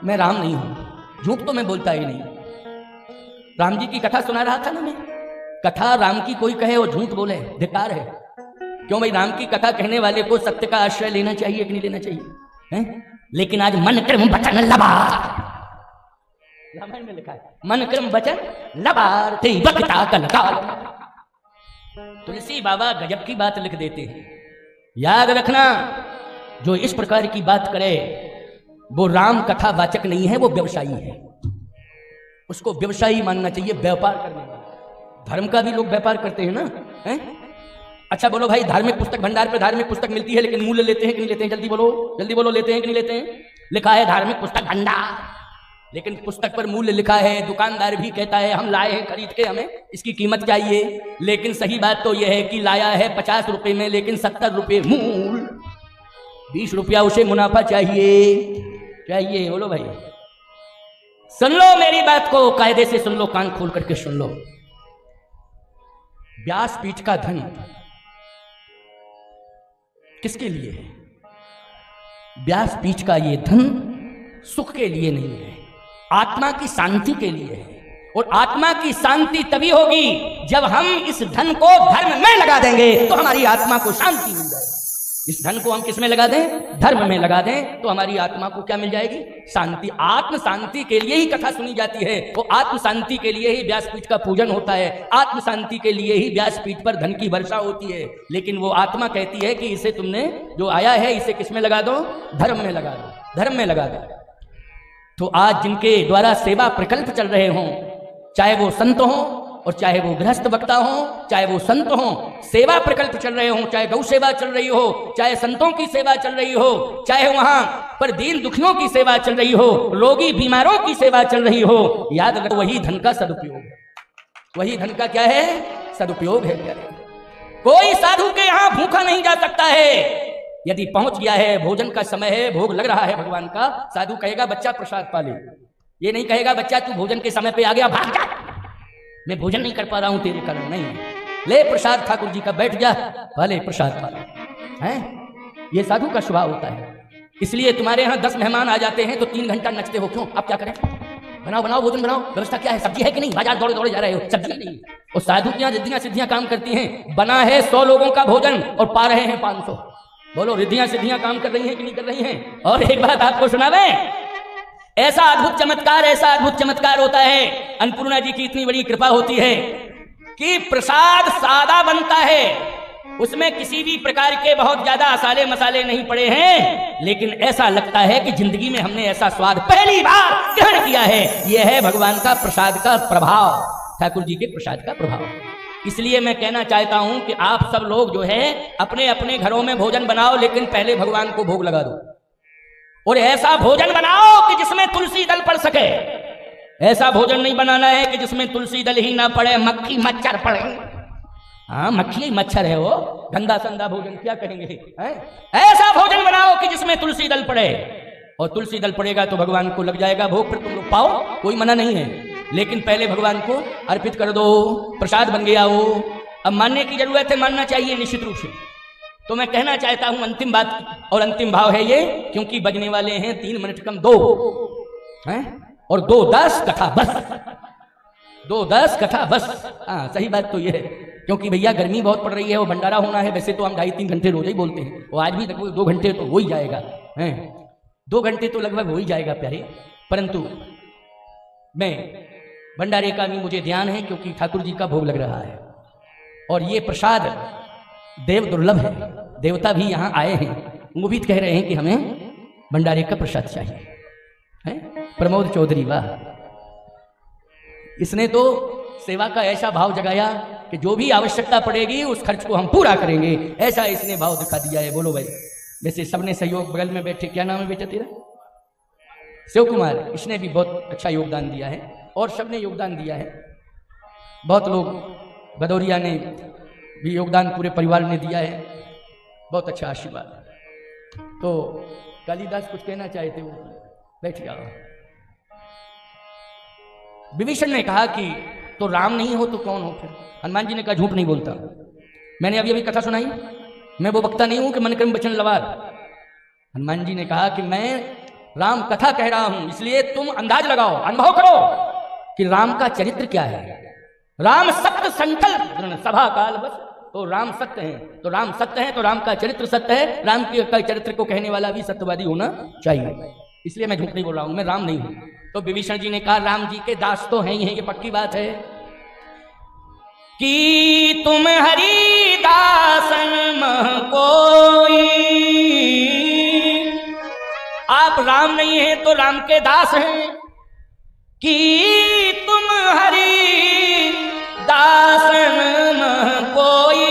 Speaker 1: मैं राम नहीं हूं, झूठ तो मैं बोलता ही नहीं। राम जी की कथा सुना रहा था ना मैं, कथा राम की कोई कहे और झूठ बोले धिक्कार है। क्यों भाई, राम की कथा कहने वाले को सत्य का आश्रय लेना चाहिए कि नहीं लेना चाहिए है? लेकिन आज मन क्रम वचन लबार, रामायण में लिखा है मन क्रम वचन लबार थे वक्ता कलकाल। तुलसी बाबा गजब की बात लिख देते हैं। याद रखना, जो इस प्रकार की बात करे वो राम कथा वाचक नहीं है, वो व्यवसायी है। उसको व्यवसायी मानना चाहिए, व्यापार करने वाला। धर्म का भी लोग व्यापार करते हैं ना, है? अच्छा बोलो भाई, धार्मिक पुस्तक भंडार पे धार्मिक पुस्तक मिलती है, लेकिन मूल्य लेते हैं कि नहीं लेते हैं? जल्दी बोलो, लेते हैं कि नहीं लेते हैं? लिखा है धार्मिक पुस्तक भंडार, लेकिन पुस्तक पर मूल्य लिखा है। दुकानदार भी कहता है हम लाए हैं खरीद के, हमें इसकी कीमत चाहिए। लेकिन सही बात तो यह है कि लाया है 50 रुपए में, लेकिन 70 रुपए मूल, 20 रुपया उसे मुनाफा चाहिए। बोलो भाई, सुन लो मेरी बात को, कायदे से सुन लो, कान खोल करके सुन लो। व्यासपीठ का धन किसके लिए है? व्यासपीठ का ये धन सुख के लिए नहीं है, आत्मा की शांति के लिए है। और आत्मा की शांति तभी होगी जब हम इस धन को धर्म में लगा देंगे, तो हमारी आत्मा को शांति मिल जाएगी। इस धन को हम किस में लगा दें? धर्म में लगा दें, तो हमारी आत्मा को क्या मिल जाएगी? शांति। आत्म शांति के लिए ही कथा सुनी जाती है, वो आत्म शांति के लिए ही व्यासपीठ का पूजन होता है, आत्म शांति के लिए ही व्यासपीठ पर धन की वर्षा होती है। लेकिन वो आत्मा कहती है कि इसे तुमने जो आया है इसे किस में लगा दो? धर्म में लगा दो, धर्म में लगा दो। तो आज जिनके द्वारा सेवा प्रकल्प चल रहे हों, चाहे वो संत हों और चाहे वो गृहस्थ वक्ता हो, चाहे वो संत हो, सेवा प्रकल्प चल रहे हो, चाहे गौ सेवा चल रही हो, चाहे संतों की सेवा चल रही हो, चाहे वहां पर दीन दुखियों की सेवा चल रही हो, रोगी बीमारों की सेवा चल रही हो, याद रखो वही धन का सदुपयोग है। वही धन का क्या है? सदुपयोग है। कोई साधु के यहां भूखा नहीं जा सकता है। यदि पहुंच गया है, भोजन का समय है, भोग लग रहा है भगवान का, साधु कहेगा बच्चा प्रसाद पा ले। ये नहीं कहेगा बच्चा तू भोजन के समय पे आ गया, भाग जा, मैं भोजन नहीं कर पा रहा हूं तेरे कारण। नहीं, ले प्रसाद ठाकुर जी का, बैठ जा, भले प्रसाद पा ले। हैं? ये साधु का स्वभाव होता है। इसलिए तुम्हारे यहाँ 10 मेहमान आ जाते हैं तो 3 घंटा नचते हो। क्यों? आप क्या करें? बनाओ भोजन बनाओ, व्यवस्था क्या है? सब्जी है कि नहीं? बाजार दौड़े दौड़े जा रहे हो, सब्जी नहीं। और साधु की यहाँ रिद्धियां सिद्धियां काम करती हैं। बना है 100 लोगों का भोजन और पा रहे हैं 500। बोलो, रिद्धियां सिद्धियां काम कर रही हैं कि नहीं कर रही हैं? और एक बात आपको सुनावे, ऐसा अद्भुत चमत्कार होता है। अन्नपूर्णा जी की इतनी बड़ी कृपा होती है कि प्रसाद सादा बनता है, उसमें किसी भी प्रकार के बहुत ज्यादा मसाले मसाले नहीं पड़े हैं, लेकिन ऐसा लगता है कि जिंदगी में हमने ऐसा स्वाद पहली बार ग्रहण किया है। यह है भगवान का प्रसाद का प्रभाव, ठाकुर जी के प्रसाद का प्रभाव। इसलिए मैं कहना चाहता हूं कि आप सब लोग जो है अपने अपने घरों में भोजन बनाओ, लेकिन पहले भगवान को भोग लगा दो। और ऐसा भोजन बनाओ कि जिसमें तुलसी दल पड़ सके। ऐसा भोजन नहीं बनाना है कि जिसमें तुलसी दल ही ना पड़े, मक्खी मच्छर पड़े। हाँ, मक्खी मच्छर है वो, गंदा संदा भोजन क्या कहेंगे? ऐसा भोजन बनाओ कि जिसमें तुलसी दल पड़े, और तुलसी दल पड़ेगा तो भगवान को लग जाएगा भोग, फिर तुम लोग पाओ, कोई मना नहीं है। लेकिन पहले भगवान को अर्पित कर दो, प्रसाद बन गया वो। अब मानने की जरूरत है, मानना चाहिए निश्चित रूप से। तो मैं कहना चाहता हूं अंतिम बात, और अंतिम भाव है ये, क्योंकि बजने वाले हैं 3 मिनट कम 2 हैं और 2:10 कथा बस, 2:10 कथा बस। हाँ सही बात तो ये है, क्योंकि भैया गर्मी बहुत पड़ रही है, वो भंडारा होना है। वैसे तो हम 2.5-3 घंटे रोज ही बोलते हैं, वो आज भी 2 घंटे तो हो ही जाएगा, हैं 2 घंटे तो लगभग हो ही जाएगा प्यारे। परंतु मैं भंडारे का भी मुझे ध्यान है, क्योंकि ठाकुर जी का भोग लग रहा है और ये प्रसाद देव दुर्लभ है। देवता भी यहाँ आए हैं, वो भी कह रहे हैं कि हमें भंडारे का प्रसाद चाहिए, है? प्रमोद चौधरी, वाह, इसने तो सेवा का ऐसा भाव जगाया कि जो भी आवश्यकता पड़ेगी उस खर्च को हम पूरा करेंगे, ऐसा इसने भाव दिखा दिया है। बोलो भाई। वैसे सबने सहयोग, बगल में बैठे, क्या नाम है बेटा तेरा? शिव कुमार, इसने भी बहुत अच्छा योगदान दिया है और सबने योगदान दिया है। बहुत लोग, भदौरिया ने भी योगदान पूरे परिवार ने दिया है, बहुत अच्छा आशीर्वाद। तो कालिदास कुछ कहना चाहते हो? बैठ जाओ। विभीषण ने कहा कि तो राम नहीं हो तो कौन हो फिर? हनुमान जी ने कहा झूठ नहीं बोलता, मैंने अभी कथा सुनाई, मैं वो वक्ता नहीं हूं कि मन क्रम वचन लवार। हनुमान जी ने कहा कि मैं राम कथा कह रहा हूं, इसलिए तुम अंदाज लगाओ, अनुभव करो कि राम का चरित्र क्या है। राम सत्य संकल्प सभा काल बस, तो राम सत्य है, तो राम सत्य है, तो राम का चरित्र सत्य है। राम के चरित्र को कहने वाला भी सत्यवादी होना चाहिए, इसलिए मैं झूठ नहीं बोल रहा हूं, मैं राम नहीं हूं। तो विभीषण जी ने कहा राम जी के दास तो हैं ही हैं, ये पक्की बात है कि तुम हरि दासन मह कोई, आप राम नहीं हैं तो राम के दास हैं, कि तुम हरि दासन मह कोई,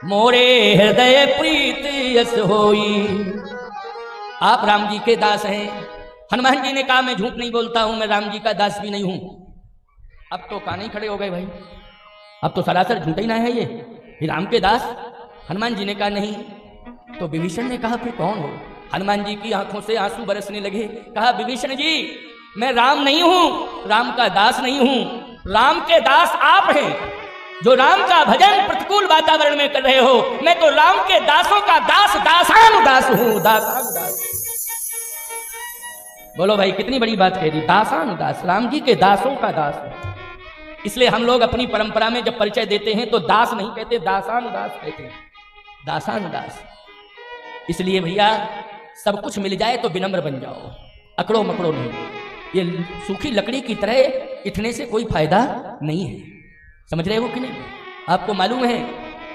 Speaker 1: मोरे हृदय प्रीत यस होई। आप राम जी के दास हैं। हनुमान जी ने कहा मैं झूठ नहीं बोलता हूं, मैं राम जी का दास भी नहीं हूं। अब तो कान ही खड़े हो गए भाई, अब तो सरासर झूठा ही ना है ये राम के दास। हनुमान जी ने कहा नहीं। तो विभीषण ने कहा फिर कौन हो? हनुमान जी की आंखों से आंसू बरसने लगे। कहा विभीषण जी मैं राम नहीं हूं, राम का दास नहीं हूं, राम के दास आप हैं जो राम का भजन प्रतिकूल वातावरण में कर रहे हो। मैं तो राम के दासों का दास, दासानुदास हूं, दासानुदास। बोलो भाई, कितनी बड़ी बात कह दी, दासानुदास, राम जी के दासों का दास। इसलिए हम लोग अपनी परंपरा में जब परिचय देते हैं तो दास नहीं कहते, दासानुदास कहते हैं, दासानुदास। इसलिए भैया सब कुछ मिल जाए तो विनम्र बन जाओ, अकड़ो मकड़ो नहीं। ये सूखी लकड़ी की तरह इतने से कोई फायदा नहीं है, समझ रहे हो कि नहीं? आपको मालूम है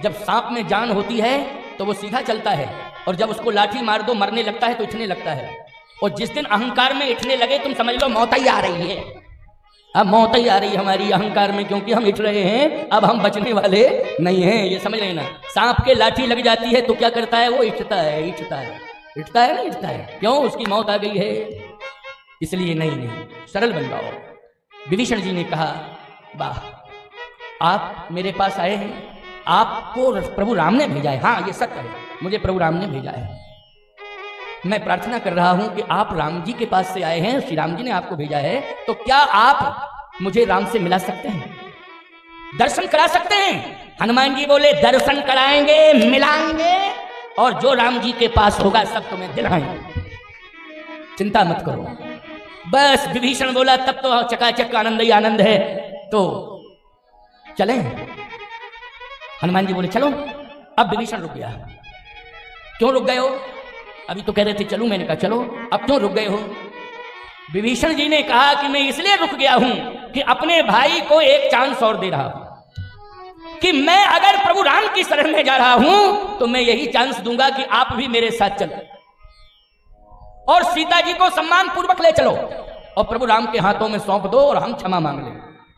Speaker 1: जब सांप में जान होती है तो वो सीधा चलता है, और जब उसको लाठी मार दो मरने लगता है तो इठने लगता है। और जिस दिन अहंकार में इठने लगे तुम समझ लो मौत ही आ रही है। अब मौत ही आ रही हमारी अहंकार में, क्योंकि हम इठ रहे हैं, अब हम बचने वाले नहीं हैं, ये समझ रहे ना। सांप के लाठी लग जाती है तो क्या करता है? वो इठता है, इठता है, इठता है ना, इठता है। क्यों? उसकी मौत आ गई है। इसलिए नहीं, सरल बन जाओ। विभीषण जी ने कहा वाह, आप मेरे पास आए हैं, आपको प्रभु राम ने भेजा है। हाँ ये सत्य है, मुझे प्रभु राम ने भेजा है। मैं प्रार्थना कर रहा हूं कि आप राम जी के पास से आए हैं, श्री राम जी ने आपको भेजा है, तो क्या आप मुझे राम से मिला सकते हैं, दर्शन करा सकते हैं? हनुमान जी बोले दर्शन कराएंगे, मिलाएंगे, और जो राम जी के पास होगा सब तुम्हें दिलाएंगे, चिंता मत करो। बस विभीषण बोला तब तो चकाचक आनंद ही आनंद है, तो चलें। हनुमान जी बोले चलो। अब विभीषण रुक गया। क्यों रुक गए हो? अभी तो कह रहे थे चलूं, मैंने कहा चलो, अब क्यों रुक गए हो? विभीषण जी ने कहा कि मैं इसलिए रुक गया हूं कि अपने भाई को एक चांस और दे रहा हूं कि मैं अगर प्रभु राम की शरण में जा रहा हूं तो मैं यही चांस दूंगा कि आप भी मेरे साथ चलो और सीता जी को सम्मान पूर्वक ले चलो और प्रभु राम के हाथों में सौंप दो और हम क्षमा मांग लें।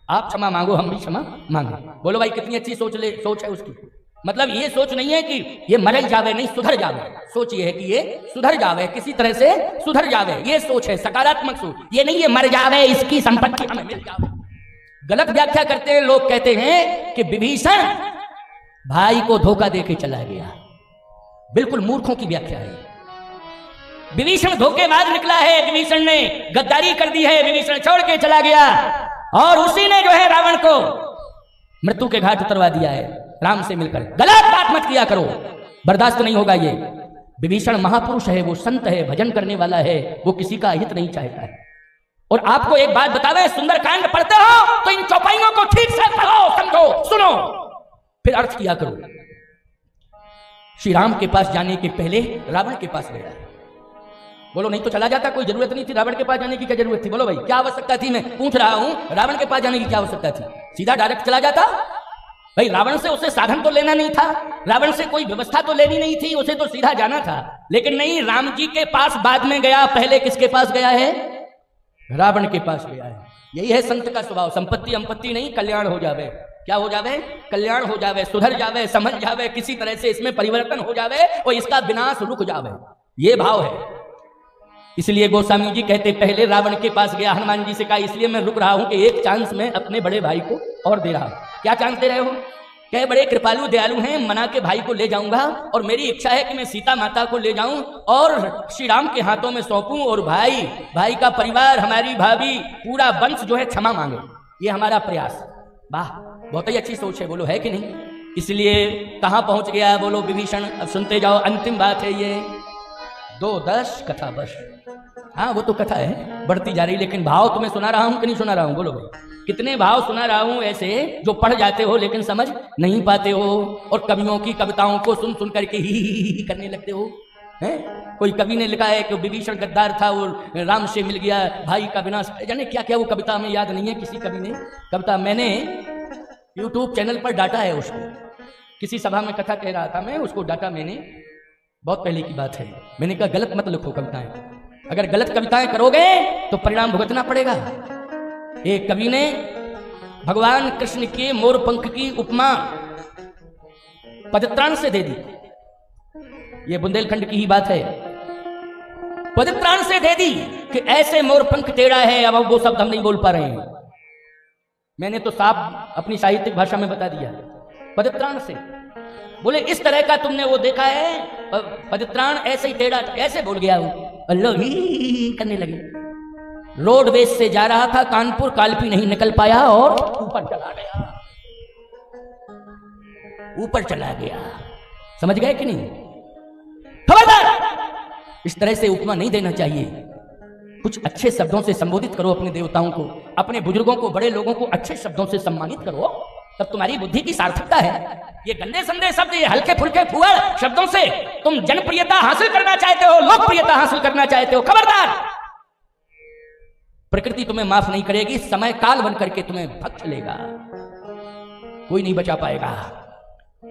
Speaker 1: आप क्षमा मांगो, हम भी क्षमा मांगे। बोलो भाई, कितनी अच्छी सोच है उसकी। मतलब ये सोच नहीं है कि ये मर जावे, नहीं सुधर जावे। सोच ये है कि ये सुधर जावे, किसी तरह से सुधर जावे, ये सोच है, सकारात्मक सोच। ये नहीं ये मर जावे, इसकी संपत्ति हमें मिल जावे। गलत व्याख्या करते हैं लोग, कहते हैं कि विभीषण भाई को धोखा देके चला गया। बिल्कुल मूर्खों की व्याख्या है। विभीषण धोखेबाज निकला है, विभीषण ने गद्दारी कर दी है, विभीषण छोड़ के चला गया और उसी ने जो है रावण को मृत्यु के घाट उतरवा दिया है। राम से मिलकर। गलत बात मत किया करो, बर्दाश्त नहीं होगा ये। विभीषण महापुरुष है, वो संत है, भजन करने वाला है, वो किसी का हित नहीं चाहता है। और आपको एक बात बता दें, सुंदरकांड पढ़ते हो तो इन चौपाइयों को ठीक से पढ़ो, समझो, सुनो, फिर अर्थ किया करो। श्री राम के पास जाने के पहले रावण के पास गया। बोलो, नहीं तो चला जाता, कोई जरूरत नहीं थी रावण के पास जाने की। क्या जरूरत थी? बोलो भाई, क्या आवश्यकता थी? मैं पूछ रहा हूं, रावण के पास जाने की क्या आवश्यकता थी? सीधा डायरेक्ट चला जाता भाई। रावण से उसे साधन तो लेना नहीं था, रावण से कोई व्यवस्था तो लेनी नहीं थी, उसे तो सीधा जाना था। लेकिन नहीं, राम जी के पास बाद में गया, पहले किसके पास गया है? रावण के पास गया है। यही है संत का स्वभाव। संपत्ति अंपत्ति नहीं, कल्याण हो जावे। क्या हो जावे? कल्याण हो जावे, सुधर जावे, समझ जावे, किसी तरह से इसमें परिवर्तन हो जावे और इसका विनाश रुक जावे, ये भाव है। इसलिए गोस्वामी जी कहते, पहले रावण के पास गया, हनुमान जी से कहा इसलिए मैं रुक रहा हूं कि एक चांस मैं अपने बड़े भाई को और दे रहा हूं। क्या चांस दे रहे हो? कहे बड़े कृपालु दयालु हैं, मना के भाई को ले जाऊंगा और मेरी इच्छा है कि मैं सीता माता को ले जाऊं और श्री राम के हाथों में सौंपूं और भाई का परिवार, हमारी भाभी, पूरा वंश जो है क्षमा मांगे। ये हमारा प्रयास। वाह, बहुत ही अच्छी सोच है। बोलो, है कि नहीं? इसलिए कहां पहुंच गया? बोलो विभीषण। अब सुनते जाओ, अंतिम बात है ये। 2:10 कथा बस। हाँ, वो तो कथा है, बढ़ती जा रही, लेकिन भाव तुम्हें सुना रहा हूं कि नहीं सुना रहा हूं? बोलो भाई, कितने भाव सुना रहा हूं ऐसे जो पढ़ जाते हो लेकिन समझ नहीं पाते हो, और कवियों की कविताओं को सुन सुन करके ही करने लगते हो। हैं? कोई कवि ने लिखा है कि विभीषण गद्दार था और राम से मिल गया, भाई का विनाश, जाने क्या क्या वो कविता में याद नहीं है किसी कवि ने कविता। मैंने यूट्यूब चैनल पर डाटा है उसको, किसी सभा में कथा कह रहा था मैं, उसको डाटा मैंने, बहुत पहले की बात है। मैंने कहा गलत मत लिखो कविताएं, अगर गलत कविताएं करोगे तो परिणाम भुगतना पड़ेगा। एक कवि ने भगवान कृष्ण के मोरपंख की उपमा पदत्राण से दे दी। ये बुंदेलखंड की ही बात है। पदत्राण से दे दी कि ऐसे मोरपंख टेढ़ा है। अब वो शब्द हम नहीं बोल पा रहे हैं, मैंने तो साफ अपनी साहित्यिक भाषा में बता दिया। पदत्राण से बोले, इस तरह का तुमने वो देखा है? पदत्राण ऐसे ही टेढ़ा, ऐसे बोल गया वो, अल्लाह ही करने लगे। रोडवेज से जा रहा था कानपुर, कालपी नहीं निकल पाया और ऊपर चला गया, ऊपर चला गया। समझ गए कि नहीं? खबरदार, इस तरह से उपमा नहीं देना चाहिए। कुछ अच्छे शब्दों से संबोधित करो अपने देवताओं को, अपने बुजुर्गों को, बड़े लोगों को अच्छे शब्दों से सम्मानित करो, तब तुम्हारी बुद्धि की सार्थकता है। ये गंदे संदे शब्द, ये हल्के फुल्के फुअर शब्दों से तुम जनप्रियता हासिल करना चाहते हो, लोकप्रियता हासिल करना चाहते हो, खबरदार। प्रकृति तुम्हें माफ नहीं करेगी, समय काल बन करके तुम्हें भक्त लेगा, कोई नहीं बचा पाएगा।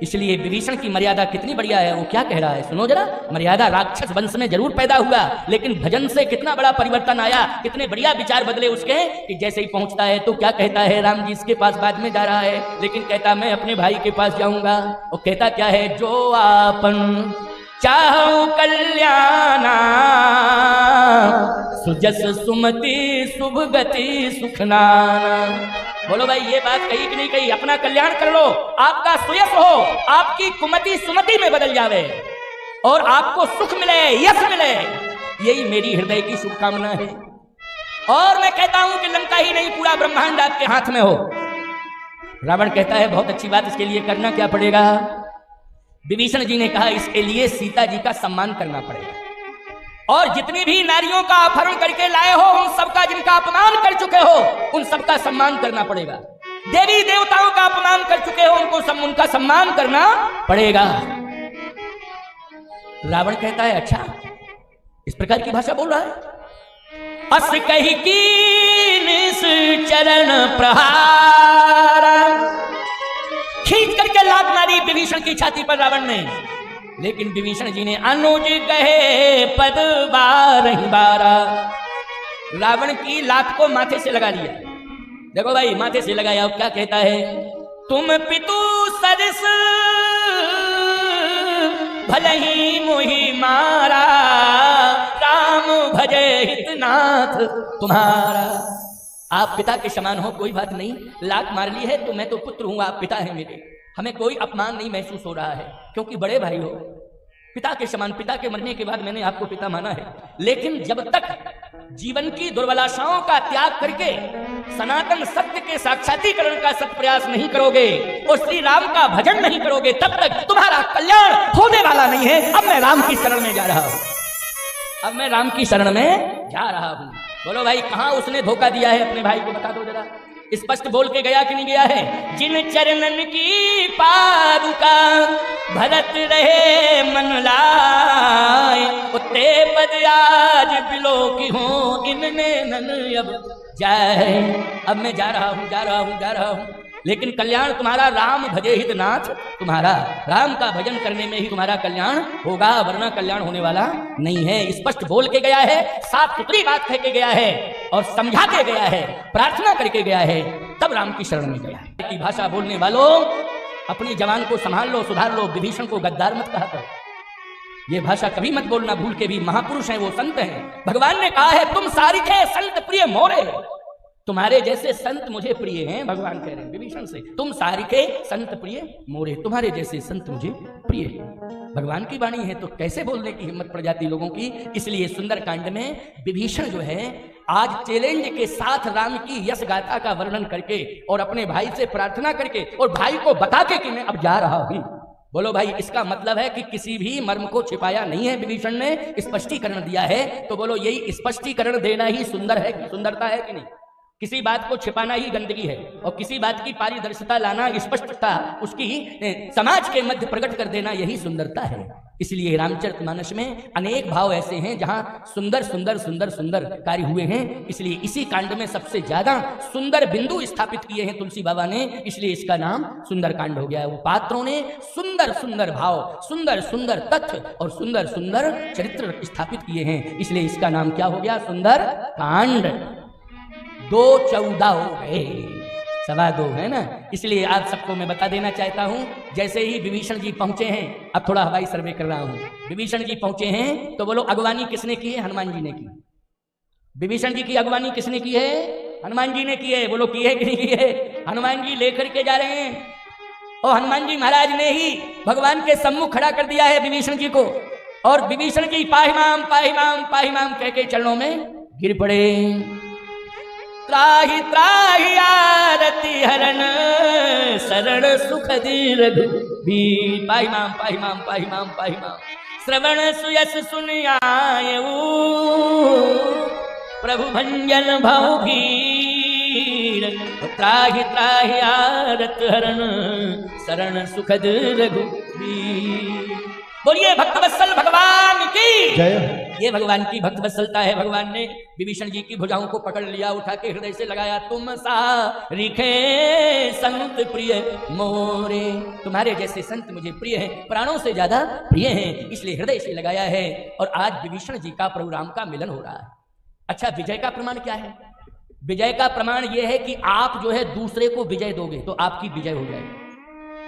Speaker 1: इसलिए विभीषण की मर्यादा कितनी बढ़िया है। वो क्या कह रहा है, सुनो जरा। मर्यादा राक्षस वंश में जरूर पैदा हुआ, लेकिन भजन से कितना बड़ा परिवर्तन आया, कितने बढ़िया विचार बदले उसके, कि जैसे ही पहुंचता है तो क्या कहता है, राम जी इसके पास बाद में जा रहा है, लेकिन कहता मैं अपने भाई के पास जाऊंगा। वो कहता क्या है, जो आपन चाहूं कल्याणा, सुजस सुमति शुभ गति सुखनाना। बोलो भाई, ये बात कही कि नहीं कही? अपना कल्याण कर लो, आपका सुयश हो, आपकी कुमति सुमति में बदल जावे और आपको सुख मिले, यश मिले, यही मेरी हृदय की शुभकामना है। और मैं कहता हूं कि लंका ही नहीं, पूरा ब्रह्मांड आपके हाथ में हो। रावण कहता है बहुत अच्छी बात, इसके लिए करना क्या पड़ेगा? विभीषण जी ने कहा इसके लिए सीता जी का सम्मान करना पड़ेगा, और जितनी भी नारियों का अपहरण करके लाए हो, उन सबका, जिनका अपमान कर चुके हो, उन सबका सम्मान करना पड़ेगा। देवी देवताओं का अपमान कर चुके हो, उनका सम्मान करना पड़ेगा। रावण कहता है अच्छा, इस प्रकार की भाषा बोल रहा है। अस कही की चरण प्रहार, खींच करके लात मारी विभीषण की छाती पर रावण ने, लेकिन विभीषण जी ने अनुज कहे पद बारहि बारा, रावण की लात को माथे से लगा लिया। देखो भाई, माथे से लगाया। क्या कहता है, तुम पितु सरिस भले ही मोहि मारा, राम भजे हितनाथ तुम्हारा। आप पिता के समान हो, कोई बात नहीं, लात मार ली है तो मैं तो पुत्र हूं, आप पिता है मेरे, हमें कोई अपमान नहीं महसूस हो रहा है, क्योंकि बड़े भाई हो, पिता के समान। पिता के मरने के बाद मैंने आपको पिता माना है, लेकिन जब तक जीवन की दुर्बलाशाओं का त्याग करके सनातन सत्य के साक्षात्करण का सत्प्रयास नहीं करोगे और श्री राम का भजन नहीं करोगे, तब तक तुम्हारा कल्याण होने वाला नहीं है। अब मैं राम की शरण में जा रहा हूं, अब मैं राम की शरण में जा रहा हूं। बोलो भाई, कहां उसने धोखा दिया है अपने भाई को, बता दो जरा। स्पष्ट बोल के गया कि नहीं गया है? जिन चरणन की पादुका भरत रहे मन लाए, उत्ते पद आज बिलो की हो इनने नन अब जाए। अब मैं जा रहा हूं, जा रहा हूं, जा रहा हूं, लेकिन कल्याण तुम्हारा राम भजे हित नाथ, तुम्हारा राम का भजन करने में ही तुम्हारा कल्याण होगा, वरना कल्याण होने वाला नहीं है। स्पष्ट बोल के गया है, साफ सुथरी बात कह के गया है और समझा के गया है, प्रार्थना करके गया है, तब राम की शरण में गया है। की भाषा बोलने वालों, अपनी जवान को संभाल लो, सुधार लो, विभीषण को गद्दार मत कहा करो। ये भाषा कभी मत बोलना भूल के भी। महापुरुष हैं वो, संत हैं। भगवान ने कहा है तुम सारिखे संत प्रिय मोरे, तुम्हारे जैसे संत मुझे प्रिय हैं। भगवान कह रहे हैं विभीषण से, तुम सारिके संत प्रिय मोरे, तुम्हारे जैसे संत मुझे प्रिय हैं। भगवान की वाणी है तो कैसे बोलने की हिम्मत पड़ जाती लोगों की। इसलिए सुंदर कांड में विभीषण जो है आज चैलेंज के साथ राम की यश गाथा का वर्णन करके और अपने भाई से प्रार्थना करके और भाई को बता के कि मैं अब जा रहा हूं। बोलो भाई, इसका मतलब है कि किसी भी मर्म को छिपाया नहीं है, विभीषण ने स्पष्टीकरण दिया है। तो बोलो यही स्पष्टीकरण देना ही सुंदर है, सुंदरता है कि नहीं? किसी बात को छिपाना ही गंदगी है और किसी बात की पारदर्शिता लाना, स्पष्टता उसकी समाज के मध्य प्रकट कर देना, यही सुंदरता है। इसलिए रामचरितमानस में अनेक भाव ऐसे हैं जहां सुंदर सुंदर सुंदर सुंदर कार्य हुए हैं। इसलिए इसी कांड में सबसे ज्यादा सुंदर बिंदु स्थापित किए हैं तुलसी बाबा ने, इसलिए इसका नाम सुंदर कांड हो गया है। वो पात्रों ने सुंदर सुंदर भाव, सुंदर सुंदर तथ्य और सुंदर सुंदर चरित्र स्थापित किए हैं, इसलिए इसका नाम क्या हो गया? सुंदर कांड। 2:14 हो गए, 2:15 है ना। इसलिए आप सबको मैं बता देना चाहता हूं, जैसे ही विभीषण जी पहुंचे हैं, अब थोड़ा हवाई सर्वे कर रहा हूं। विभीषण जी पहुंचे हैं तो बोलो अगवानी किसने की है? हनुमान जी ने की। विभीषण जी की अगवानी किसने की है? हनुमान जी ने की है। बोलो की है कि नहीं की है? हनुमान जी लेकर के जा रहे हैं और हनुमान जी महाराज ने ही भगवान के सम्मुख खड़ा कर दिया है विभीषण जी को, और विभीषण जी पाहिमाम पाहिमाम पाहिमाम कह के चरणों में गिर पड़े। त्राहि त्राहि आरती हरण शरण सुख रघुबीर। पाहिमाम पाहिमाम पाहिमाम पाहिमाम श्रवण सुयस सुनियायऊ प्रभु भंजन भवभीर। त्राहि त्राहि आरती हरण शरण सुख रघुबीर। बोलिए भक्तवत्सल भगवान की जय। ये भगवान की भक्तवत्सलता है। भगवान ने विभीषण जी की भुजाओं को पकड़ लिया, उठा के हृदय से लगाया। तुम सारिखे संत प्रिय मोरे, तुम्हारे जैसे संत मुझे प्रिय हैं, प्राणों से ज्यादा प्रिय हैं, इसलिए हृदय से लगाया है। और आज विभीषण जी का प्रभु राम का मिलन हो रहा है। अच्छा, विजय का प्रमाण क्या है? विजय का प्रमाण यह है कि आप जो है दूसरे को विजय दोगे तो आपकी विजय हो जाएगी।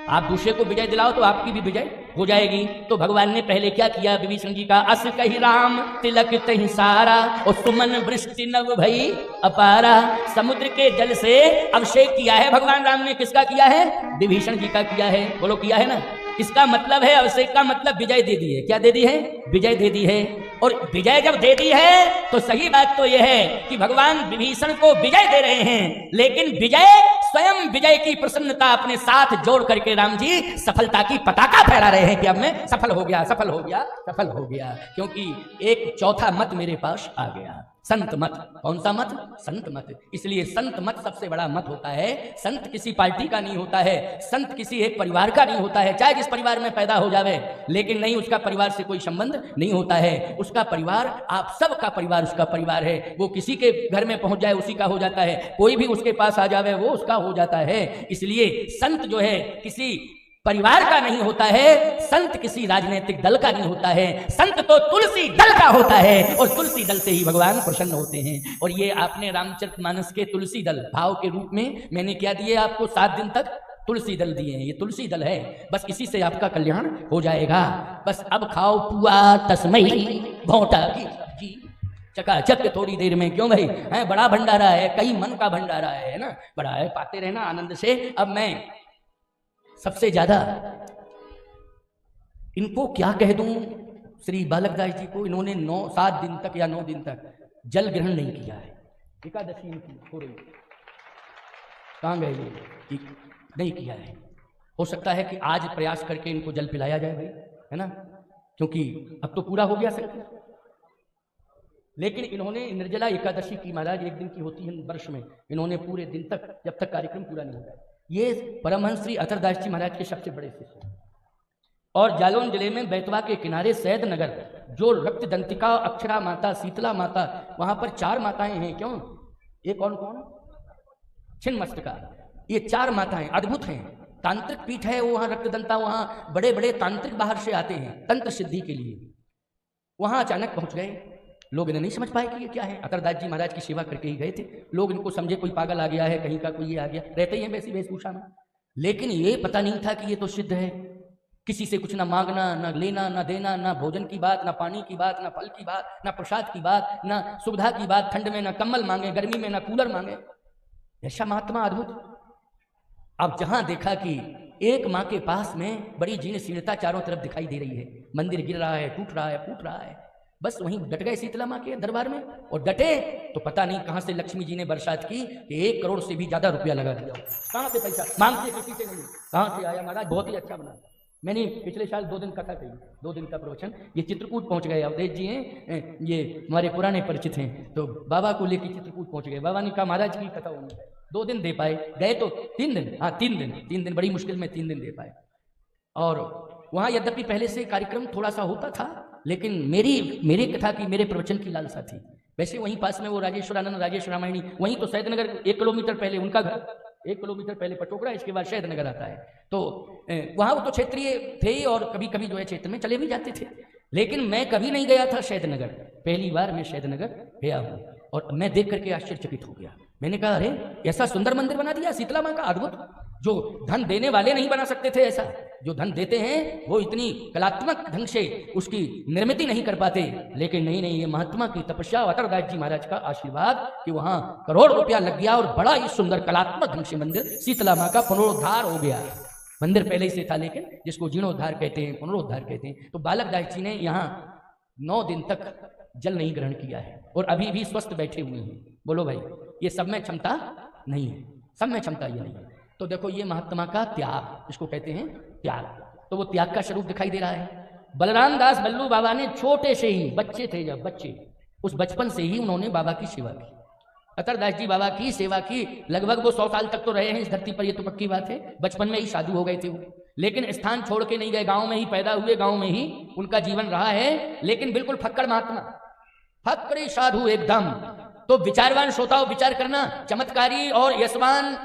Speaker 1: आप दूसरे को विजय दिलाओ तो आपकी भी विजय हो जाएगी। तो भगवान ने पहले क्या किया विभीषण जी का? अस कही राम तिलक तहि सारा और सुमन वृष्टि नव भई अपारा। समुद्र के जल से अभिषेक किया है भगवान राम ने। किसका किया है? विभीषण जी का किया है। बोलो किया है ना। इसका मतलब है, अभिषेक का मतलब विजय दे दी है। क्या दे दी है? विजय दे दी है। और विजय जब दे दी है तो सही बात तो यह है कि भगवान विभीषण को विजय दे रहे हैं, लेकिन विजय स्वयं विजय की प्रसन्नता अपने साथ जोड़ करके राम जी सफलता की पताका फहरा रहे हैं कि अब मैं सफल हो गया, सफल हो गया, सफल हो गया। क्योंकि एक चौथा मत मेरे पास आ गया, संत मत। कौन सा मत? संत मत। इसलिए संत मत सबसे बड़ा मत होता है। संत किसी पार्टी का नहीं होता है, संत किसी एक परिवार का नहीं होता है, चाहे जिस परिवार में पैदा हो जावे, लेकिन नहीं, उसका परिवार से कोई संबंध नहीं होता है। उसका परिवार आप सब का परिवार उसका परिवार है। वो किसी के घर में पहुंच जाए उसी का हो जाता है, कोई भी उसके पास आ जावे वो उसका हो जाता है। इसलिए संत जो है किसी परिवार का नहीं होता है, संत किसी राजनीतिक दल का नहीं होता है, संत तो तुलसी दल का होता है और तुलसी दल से ही भगवान प्रसन्न होते हैं। और ये आपने रामचरितमानस के तुलसी दल भाव के रूप में मैंने क्या दिए आपको? 7 दिन तक तुलसी दल दिए हैं। ये तुलसी दल है, बस इसी से आपका कल्याण हो जाएगा। बस अब खाओ पुआ तस्मई भोटा की सब्जी चकाचक थोड़ी देर में। क्यों भाई? है बड़ा भंडारा है, कई मन का भंडारा है ना, बड़ा है, पाते रहना आनंद से। अब मैं सबसे ज्यादा इनको क्या कह दूं, श्री बालकदास जी को इन्होंने 7 दिन तक या 9 दिन तक जल ग्रहण नहीं किया है। एकादशी इनकी हो रही, कहाँ गए ये कि नहीं किया है। हो सकता है कि आज प्रयास करके इनको जल पिलाया जाए भाई, है ना, क्योंकि अब तो पूरा हो गया संकल्प। लेकिन इन्होंने निर्जला एकादशी की, महाराज एक दिन की होती है वर्ष में, इन्होंने पूरे दिन तक, जब तक कार्यक्रम पूरा नहीं होता। ये परमहंस श्री अतरदास जी महाराज के सबसे बड़े शिष्य हैं। और जालौन जिले में बैतवा के किनारे सैद नगर, जो रक्त दंतिका, अक्षरा माता, शीतला माता, वहां पर 4 माताएं हैं। क्यों? ये कौन कौन? छिन्नमस्तिका, ये 4 माताएं अद्भुत हैं। तांत्रिक पीठ है वहां रक्तदंता, वहां बड़े बड़े तांत्रिक बाहर से आते हैं तंत्र सिद्धि के लिए। वहां अचानक पहुंच गए, लोग इन्हें नहीं समझ पाए कि ये क्या है। अतरदास जी महाराज की सेवा करके ही गए थे। लोग इनको समझे कोई पागल आ गया है, कहीं का कोई ये आ गया, रहते ही हैं वैसी वेशभूषा में। लेकिन ये पता नहीं था कि ये तो सिद्ध है। किसी से कुछ ना मांगना, ना लेना, ना देना, ना भोजन की बात, ना पानी की बात, ना फल की बात, ना प्रसाद की बात, ना सुविधा की बात। ठंड में ना कम्बल मांगे, गर्मी में ना कूलर मांगे। ऐसा महात्मा अद्भुत। अब जहां देखा कि एक माँ के पास में बड़ी जीर्ण शीर्णता चारों तरफ दिखाई दे रही है, मंदिर गिर रहा है, टूट रहा है, फूट रहा है, बस वहीं डट गए शीतला माँ के दरबार में। और डटे तो पता नहीं कहां से लक्ष्मी जी ने बरसात की कि 1 करोड़ से भी ज्यादा रुपया लगा दिया। कहां से पैसा मांगते किसी से नहीं, कहां से आया महाराज? बहुत ही अच्छा बना। मैंने पिछले साल 2 दिन कथा कही, 2 दिन का प्रवचन। ये चित्रकूट पहुंच गए, अवधेश जी हैं, ये हमारे पुराने परिचित हैं, तो बाबा को लेकर चित्रकूट पहुंच गए। बाबा ने कहा महाराज की कथा होनी है, 2 दिन दे पाए, गए तो 3 दिन, हाँ 3 दिन बड़ी मुश्किल में 3 दिन दे पाए। और वहाँ यद्यपि पहले से कार्यक्रम थोड़ा सा होता था, लेकिन मेरी कथा की, मेरे प्रवचन की लालसा थी। वैसे वहीं पास में वो राजेश्वरानंद, राजेश रामायणी, वहीं तो सैदनगर 1 किलोमीटर पहले उनका घर, 1 किलोमीटर पहले पटोकरा, इसके बाद सैदनगर आता है। तो वहाँ वो तो क्षेत्रीय थे ही, और कभी कभी जो है क्षेत्र में चले भी जाते थे। लेकिन मैं कभी नहीं गया था सैदनगर, पहली बार मैं सैदनगर गया हूँ। और मैं देख करके आश्चर्यचकित हो गया। मैंने कहा अरे ऐसा सुंदर मंदिर बना दिया शीतला माँ का, अद्भुत। जो धन देने वाले नहीं बना सकते थे ऐसा, जो धन देते हैं वो इतनी कलात्मक ढंग से उसकी निर्मित नहीं कर पाते। लेकिन नहीं, ये महात्मा की तपस्या, अतरदास जी महाराज का आशीर्वाद कि वहां करोड़ रुपया लग गया और बड़ा ही सुंदर कलात्मक ढंग से मंदिर शीतला माँ का पुनरुद्धार हो गया। मंदिर पहले ही से था, लेकिन जिसको जीर्णोद्धार कहते हैं, पुनरुद्धार कहते हैं। तो बालक दास जी ने यहाँ 9 दिन तक जल नहीं ग्रहण किया है और अभी भी स्वस्थ बैठे हुए हैं। बोलो भाई, ये सब में क्षमता नहीं है, सब में क्षमता ये नहीं है। तो देखो ये महात्मा का त्याग, इसको कहते हैं त्याग। तो वो त्याग का स्वरूप दिखाई दे रहा है। बलराम दास बल्लू बाबा ने छोटे से ही, बच्चे थे जब, बच्चे, उस बचपन से ही उन्होंने बाबा की सेवा की। अतरदास जी बाबा की सेवा की। लगभग वो 100 साल तक तो रहे हैं इस धरती पर, ये तो पक्की बात है। बचपन में ही साधु हो गए थे वो, लेकिन स्थान छोड़ के नहीं गए, गांव में ही पैदा हुए, गांव में ही उनका जीवन रहा है। लेकिन बिल्कुल फक्कड़ महात्मा, फक्कड़ी साधु एकदम। तो विचारवान श्रोताओं, विचार करना, चमत्कारी और यशवान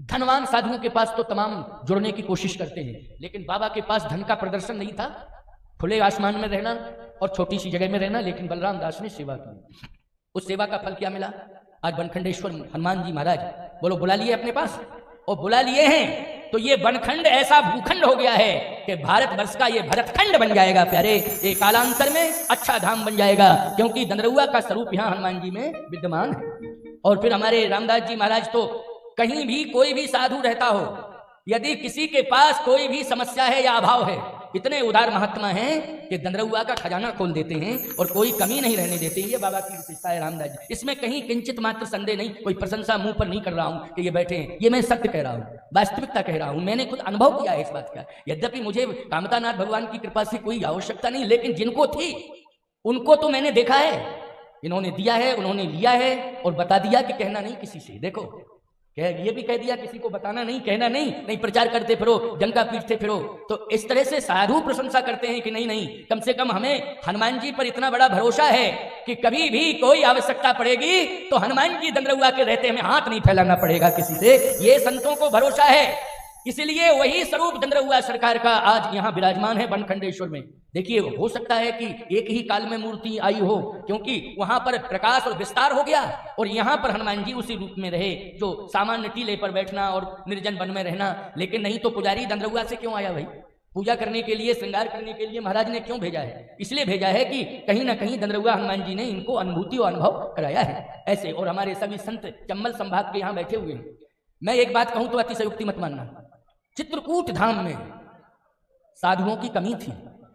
Speaker 1: धनवान साधुओं के पास तो तमाम जुड़ने की कोशिश करते हैं, लेकिन बाबा के पास धन का प्रदर्शन नहीं था। खुले आसमान में रहना और छोटी सी जगह में रहना, लेकिन बलराम दास ने सेवा की। उस सेवा का फल क्या मिला? आज बनखंडेश्वर हनुमान जी महाराज, बोलो, बुला लिए अपने पास, और बुला लिए हैं तो ये बनखंड ऐसा भूखंड हो गया है कि भारत वर्ष का ये भरतखंड बन जाएगा प्यारे। ये कालांतर में अच्छा धाम बन जाएगा, क्योंकि दंदरउआ का स्वरूप यहाँ हनुमान जी में विद्यमान है। और फिर हमारे रामदास जी महाराज तो कहीं भी कोई भी साधु रहता हो, यदि किसी के पास कोई भी समस्या है या अभाव है, इतने उदार महात्मा हैं कि दंदरउआ का खजाना खोल देते हैं और कोई कमी नहीं रहने देते। ये बाबा की विशेषता है रामदास जी। इसमें कहीं किंचित मात्र संदेह नहीं, कोई प्रशंसा मुंह पर नहीं कर रहा हूं कि ये बैठे हैं, ये मैं सत्य कह रहा हूं, वास्तविकता कह रहा हूं। मैंने खुद अनुभव किया है इस बात का। यद्यपि मुझे कामतानाथ भगवान की कृपा से कोई आवश्यकता नहीं, लेकिन जिनको थी उनको तो मैंने देखा है, इन्होंने दिया है, उन्होंने लिया है और बता दिया कि कहना नहीं किसी से। देखो ये भी कह दिया, किसी को बताना नहीं, कहना नहीं, प्रचार करते फिरो, डंका पीटते फिरो। तो इस तरह से साधु प्रशंसा करते हैं कि नहीं, कम से कम हमें हनुमान जी पर इतना बड़ा भरोसा है कि कभी भी कोई आवश्यकता पड़ेगी तो हनुमान जी दंदरउआ के रहते हमें हाथ नहीं फैलाना पड़ेगा किसी से। ये संतों को भरोसा है, इसलिए वही स्वरूप दंदरउआ सरकार का आज यहाँ विराजमान है बनखंडेश्वर में। देखिए, हो सकता है कि एक ही काल में मूर्ति आई हो, क्योंकि वहां पर प्रकाश और विस्तार हो गया और यहाँ पर हनुमान जी उसी रूप में रहे, जो सामान्य टीले पर बैठना और निर्जन वन में रहना। लेकिन नहीं तो पुजारी दंदरउआ से क्यों आया भाई? पूजा करने के लिए, श्रृंगार करने के लिए महाराज ने क्यों भेजा है? इसलिए भेजा है कि कहीं ना कहीं दंदरउआ हनुमान जी ने इनको अनुभूति और अनुभव कराया है ऐसे। और हमारे सभी संत चंबल संभाग के यहाँ बैठे हुए हैं। मैं एक बात कहूं तो अतिशयोक्ति मत मानना, चित्रकूट धाम में साधुओं की कमी थी,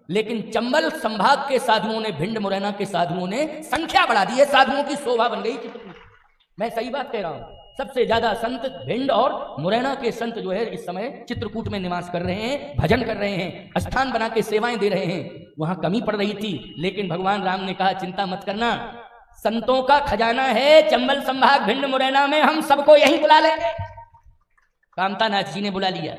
Speaker 1: लेकिन चंबल संभाग के साधुओं ने, भिंड मुरैना के साधुओं ने संख्या बढ़ा दी है, साधुओं की शोभा बन गई चित्रकूट। मैं सही बात कह रहा हूं, सबसे ज्यादा संत भिंड और मुरैना के संत जो है इस समय चित्रकूट में निवास कर रहे हैं, भजन कर रहे हैं, स्थान बना के सेवाएं दे रहे हैं। वहां कमी पड़ रही थी, लेकिन भगवान राम ने कहा चिंता मत करना, संतों का खजाना है चंबल संभाग भिंड मुरैना में, हम सबको यहीं बुला लेंगे। कामतानाथ जी ने बुला लिया,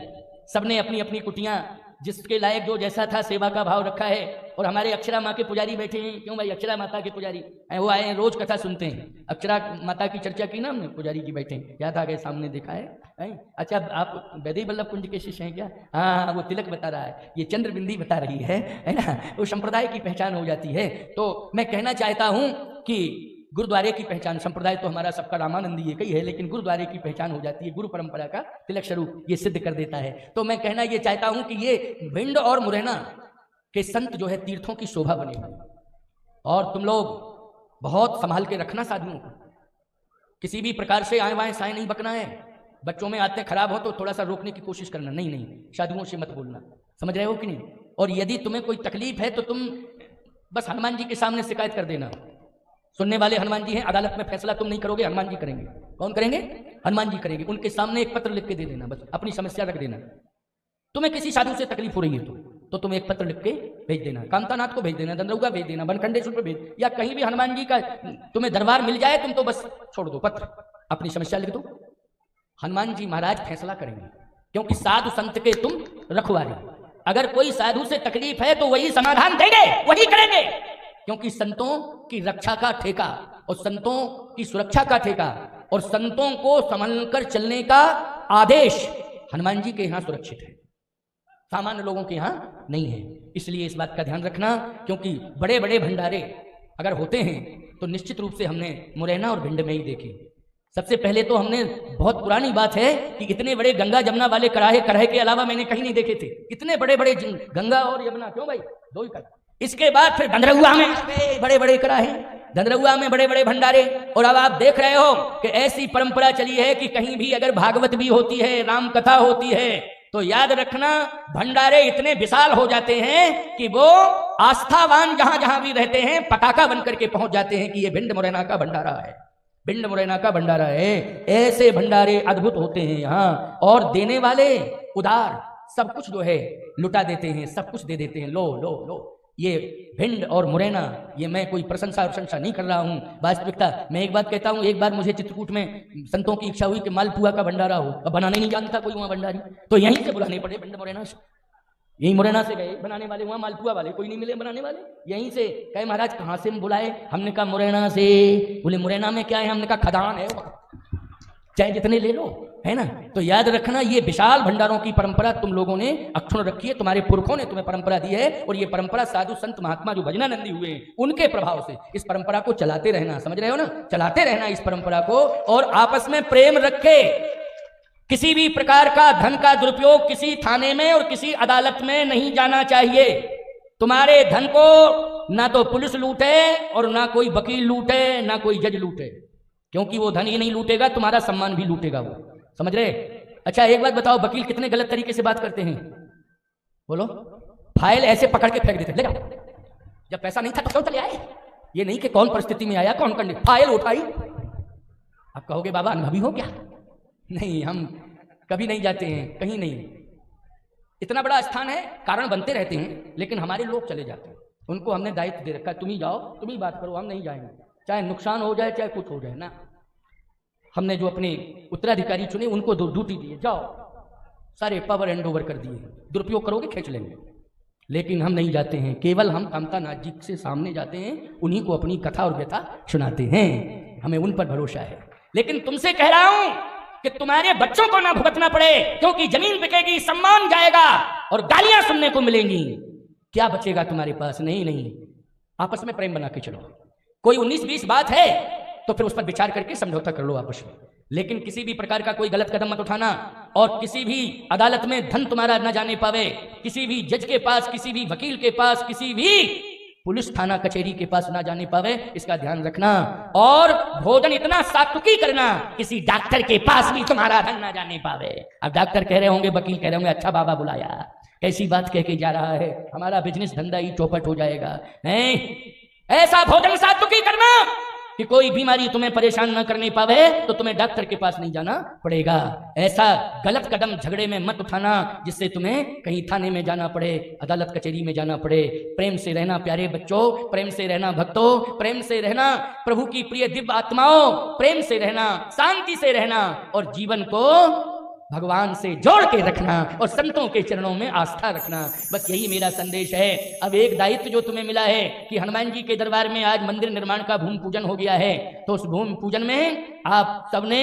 Speaker 1: सबने अपनी अपनी कुटियां जिसके लायक जो जैसा था सेवा का भाव रखा है। और हमारे अक्षरा माँ के पुजारी बैठे हैं, क्यों भाई अक्षरा माता के पुजारी वो आए हैं, रोज कथा सुनते हैं। अक्षरा माता की चर्चा की ना हमने, पुजारी जी बैठे हैं, याद आ गए, सामने देखा है। अच्छा आप वैदेही वल्लभ कुंज के शिष्य हैं क्या? हाँ, वो तिलक बता रहा है, ये चंद्र बिंदी बता रही है ना, वो संप्रदाय की पहचान हो जाती है। तो मैं कहना चाहता हूँ कि गुरुद्वारे की पहचान, संप्रदाय तो हमारा सबका रामानंदी एक ही है, लेकिन गुरुद्वारे की पहचान हो जाती है, गुरु परंपरा का तिलक स्वरूप ये सिद्ध कर देता है। तो मैं कहना ये चाहता हूं कि ये भिंड और मुरैना के संत जो है तीर्थों की शोभा बनेगा। और तुम लोग बहुत संभाल के रखना साधुओं को, किसी भी प्रकार से आए वाए साए नहीं बकना है। बच्चों में आते खराब हो तो थोड़ा सा रोकने की कोशिश करना, नहीं नहीं साधुओं से मत बोलना, समझ रहे हो कि नहीं। और यदि तुम्हें कोई तकलीफ है तो तुम बस हनुमान जी के सामने शिकायत कर देना। सुनने वाले हनुमान जी हैं, अदालत में फैसला तुम नहीं करोगे, हनुमान जी करेंगे। कौन करेंगे? हनुमान जी करेंगे। उनके सामने एक पत्र लिख के दे देना, बस अपनी समस्या रख देना। तुम्हें किसी साधु से तकलीफ हो रही है तो तुम एक पत्र लिख के भेज देना, कामतानाथ को भेज देना, दंदरौगा भेज देना, बनखंडेश्वर पे भेज, या कहीं भी हनुमान जी का तुम्हें दरबार मिल जाए, तुम तो बस छोड़ दो पत्र, अपनी समस्या लिख दो, हनुमान जी महाराज फैसला करेंगे। क्योंकि साधु संत के तुम रखवारे, अगर कोई साधु से तकलीफ है तो वही समाधान देंगे, वही करेंगे। क्योंकि संतों की रक्षा का ठेका और संतों की सुरक्षा का ठेका और संतों को संभलकर चलने का आदेश हनुमान जी के यहां सुरक्षित है, सामान्य लोगों के यहां नहीं है। इसलिए इस बात का ध्यान रखना, क्योंकि बड़े बड़े भंडारे अगर होते हैं तो निश्चित रूप से हमने मुरैना और भिंड में ही देखे। सबसे पहले तो हमने, बहुत पुरानी बात है कि इतने बड़े गंगा जमुना वाले कड़ाहे के अलावा मैंने कहीं नहीं देखे थे, इतने बड़े बड़े गंगा और यमुना, क्यों भाई, दो ही कर। इसके बाद फिर दंदरौआ में बड़े बड़े कड़ाहे, दंदरौआ में बड़े बड़े भंडारे। और अब आप देख रहे हो कि ऐसी परंपरा चली है कि कहीं भी अगर भागवत भी होती है, राम कथा होती है, तो याद रखना भंडारे इतने विशाल हो जाते हैं कि वो आस्थावान जहां जहां भी रहते हैं पटाखा बन करके पहुंच जाते हैं कि ये भिंड मुरैना का भंडारा है, भिंड मुरैना का भंडारा है। ऐसे भंडारे अद्भुत होते हैं यहाँ, और देने वाले उदार, सब कुछ जो है लुटा देते हैं, सब कुछ दे देते हैं, लो लो लो। ये भिंड और मुरैना, ये मैं कोई प्रशंसा नहीं कर रहा हूँ, वास्तविकता मैं एक बात कहता हूँ। एक बार मुझे चित्रकूट में संतों की इच्छा हुई कि मालपुआ का भंडारा हो, अब बनाने नहीं जानता कोई वहाँ भंडारी, तो यहीं से बुलाने पड़े भिंड मुरैना से, यही मुरैना से गए बनाने वाले, वहाँ मालपुआ वाले कोई नहीं मिले बनाने वाले, यहीं से कहे महाराज कहाँ से हम बुलाए, हमने कहा मुरैना से। बोले मुरैना में क्या है? हमने कहा खदान है, चाहे जितने ले लो, है ना। तो याद रखना ये विशाल भंडारों की परंपरा तुम लोगों ने अक्षुण्ण रखी है, तुम्हारे पुरखों ने तुम्हें परंपरा दी है, और ये परंपरा साधु संत महात्मा जो भजनानंदी हुए हैं उनके प्रभाव से इस परंपरा को चलाते रहना, समझ रहे हो ना, चलाते रहना इस परंपरा को। और आपस में प्रेम रखे, किसी भी प्रकार का धन का दुरुपयोग किसी थाने में और किसी अदालत में नहीं जाना चाहिए। तुम्हारे धन को ना तो पुलिस लूटे और ना कोई वकील लूटे, ना कोई जज लूटे, क्योंकि वो धन ही नहीं लूटेगा, तुम्हारा सम्मान भी लूटेगा वो, समझ रहे। अच्छा एक बात बताओ, वकील कितने गलत तरीके से बात करते हैं, बोलो। फाइल ऐसे पकड़ के फेंक देते, ले जाओ, जब पैसा नहीं था तो क्यों चले आए, ये नहीं कि कौन परिस्थिति में आया, कौन करने, फाइल उठाई। आप कहोगे बाबा अनुभवी हो क्या? नहीं, हम कभी नहीं जाते हैं, कहीं नहीं। इतना बड़ा स्थान है, कारण बनते रहते हैं, लेकिन हमारे लोग चले जाते हैं, उनको हमने दायित्व दे रखा है, तुम ही जाओ, तुम ही बात करो, हम नहीं जाएंगे, चाहे नुकसान हो जाए चाहे कुछ हो जाए ना। हमने जो अपने उत्तराधिकारी चुने उनको ड्यूटी दी, जाओ, सारे पावर हैंड ओवर कर दिए, दुरुपयोग करोगे खींच लेंगे। लेकिन हम नहीं जाते हैं, केवल हम कामतानाथ जी से सामने जाते हैं, उन्हीं को अपनी कथा और व्यथा सुनाते हैं, हमें उन पर भरोसा है। लेकिन तुमसे कह रहा हूं कि तुम्हारे बच्चों को ना भुगतना पड़े, क्योंकि जमीन बिकेगी, सम्मान जाएगा और गालियां सुनने को मिलेंगी, क्या बचेगा तुम्हारे पास? नहीं नहीं, आपस में प्रेम बना के चलो। कोई 19-20 बात है तो फिर उस पर विचार करके समझौता कर लो आपस में, लेकिन किसी भी प्रकार का कोई गलत कदम मत उठाना, और किसी भी अदालत में धन तुम्हारा न जाने पावे, किसी भी जज के पास, किसी भी वकील के पास, किसी भी पुलिस थाना कचहरी के पास ना जाने पावे, इसका ध्यान रखना। और भोजन इतना सात्विकी करना, किसी डॉक्टर के पास भी तुम्हारा धन ना जाने पावे। अब डॉक्टर कह रहे होंगे, वकील कह रहे होंगे, अच्छा बाबा बुलाया, कैसी बात कह के जा रहा है, हमारा बिजनेस धंधा ही चौपट हो जाएगा। नहीं, ऐसा भोजन सात्विकी करना कि कोई बीमारी तुम्हें परेशान न करने पावे तो तुम्हें डॉक्टर के पास नहीं जाना पड़ेगा। ऐसा गलत कदम झगड़े में मत उठाना जिससे तुम्हें कहीं थाने में जाना पड़े, अदालत कचहरी में जाना पड़े। प्रेम से रहना प्यारे बच्चों, प्रेम से रहना भक्तों, प्रेम से रहना प्रभु की प्रिय दिव्य आत्माओं, प्रेम से रहना, शांति से रहना और जीवन को भगवान से जोड़ के रखना और संतों के चरणों में आस्था रखना। बस यही मेरा संदेश है। अब एक दायित्व जो तुम्हें मिला है कि हनुमान जी के दरबार में आज मंदिर निर्माण का भूमि पूजन हो गया है, तो उस भूमि पूजन में आप सबने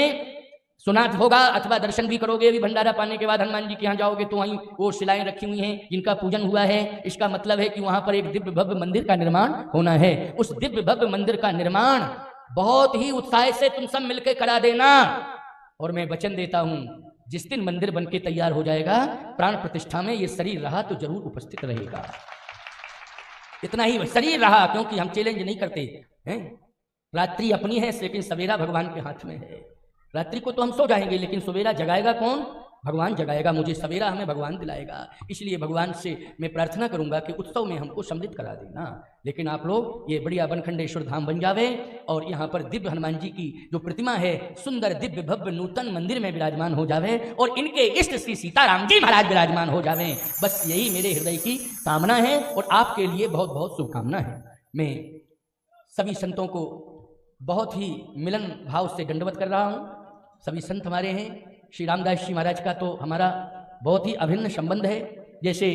Speaker 1: सुना होगा अथवा दर्शन भी करोगे। अभी भंडारा पाने के बाद हनुमान जी के यहाँ जाओगे तो वहीं वो शिलाएं रखी हुई हैं जिनका पूजन हुआ है। इसका मतलब है कि वहां पर एक दिव्य भव्य मंदिर का निर्माण होना है। उस दिव्य भव्य मंदिर का निर्माण बहुत ही उत्साह से तुम सब मिलकर करा देना। और मैं वचन देता हूं, जिस दिन मंदिर बनके तैयार हो जाएगा, प्राण प्रतिष्ठा में ये शरीर रहा तो जरूर उपस्थित रहेगा। इतना ही शरीर रहा, क्योंकि हम चैलेंज नहीं करते हैं। रात्रि अपनी है लेकिन सवेरा भगवान के हाथ में है। रात्रि को तो हम सो जाएंगे लेकिन सवेरा जगाएगा कौन? भगवान जगाएगा। मुझे सवेरा हमें भगवान दिलाएगा। इसलिए भगवान से मैं प्रार्थना करूंगा कि उत्सव में हमको सम्मिलित करा देना। लेकिन आप लोग ये बढ़िया बनखंडेश्वर धाम बन जावे और यहाँ पर दिव्य हनुमान जी की जो प्रतिमा है सुंदर दिव्य भव्य नूतन मंदिर में विराजमान हो जावे और इनके इष्ट श्री सीताराम जी महाराज विराजमान हो जावे। बस यही मेरे हृदय की कामना है और आपके लिए बहुत बहुत शुभकामना है। मैं सभी संतों को बहुत ही मिलन भाव से दंडवत कर रहा हूँ। सभी संत हमारे हैं। श्री रामदास जी महाराज का तो हमारा बहुत ही अभिन्न संबंध है। जैसे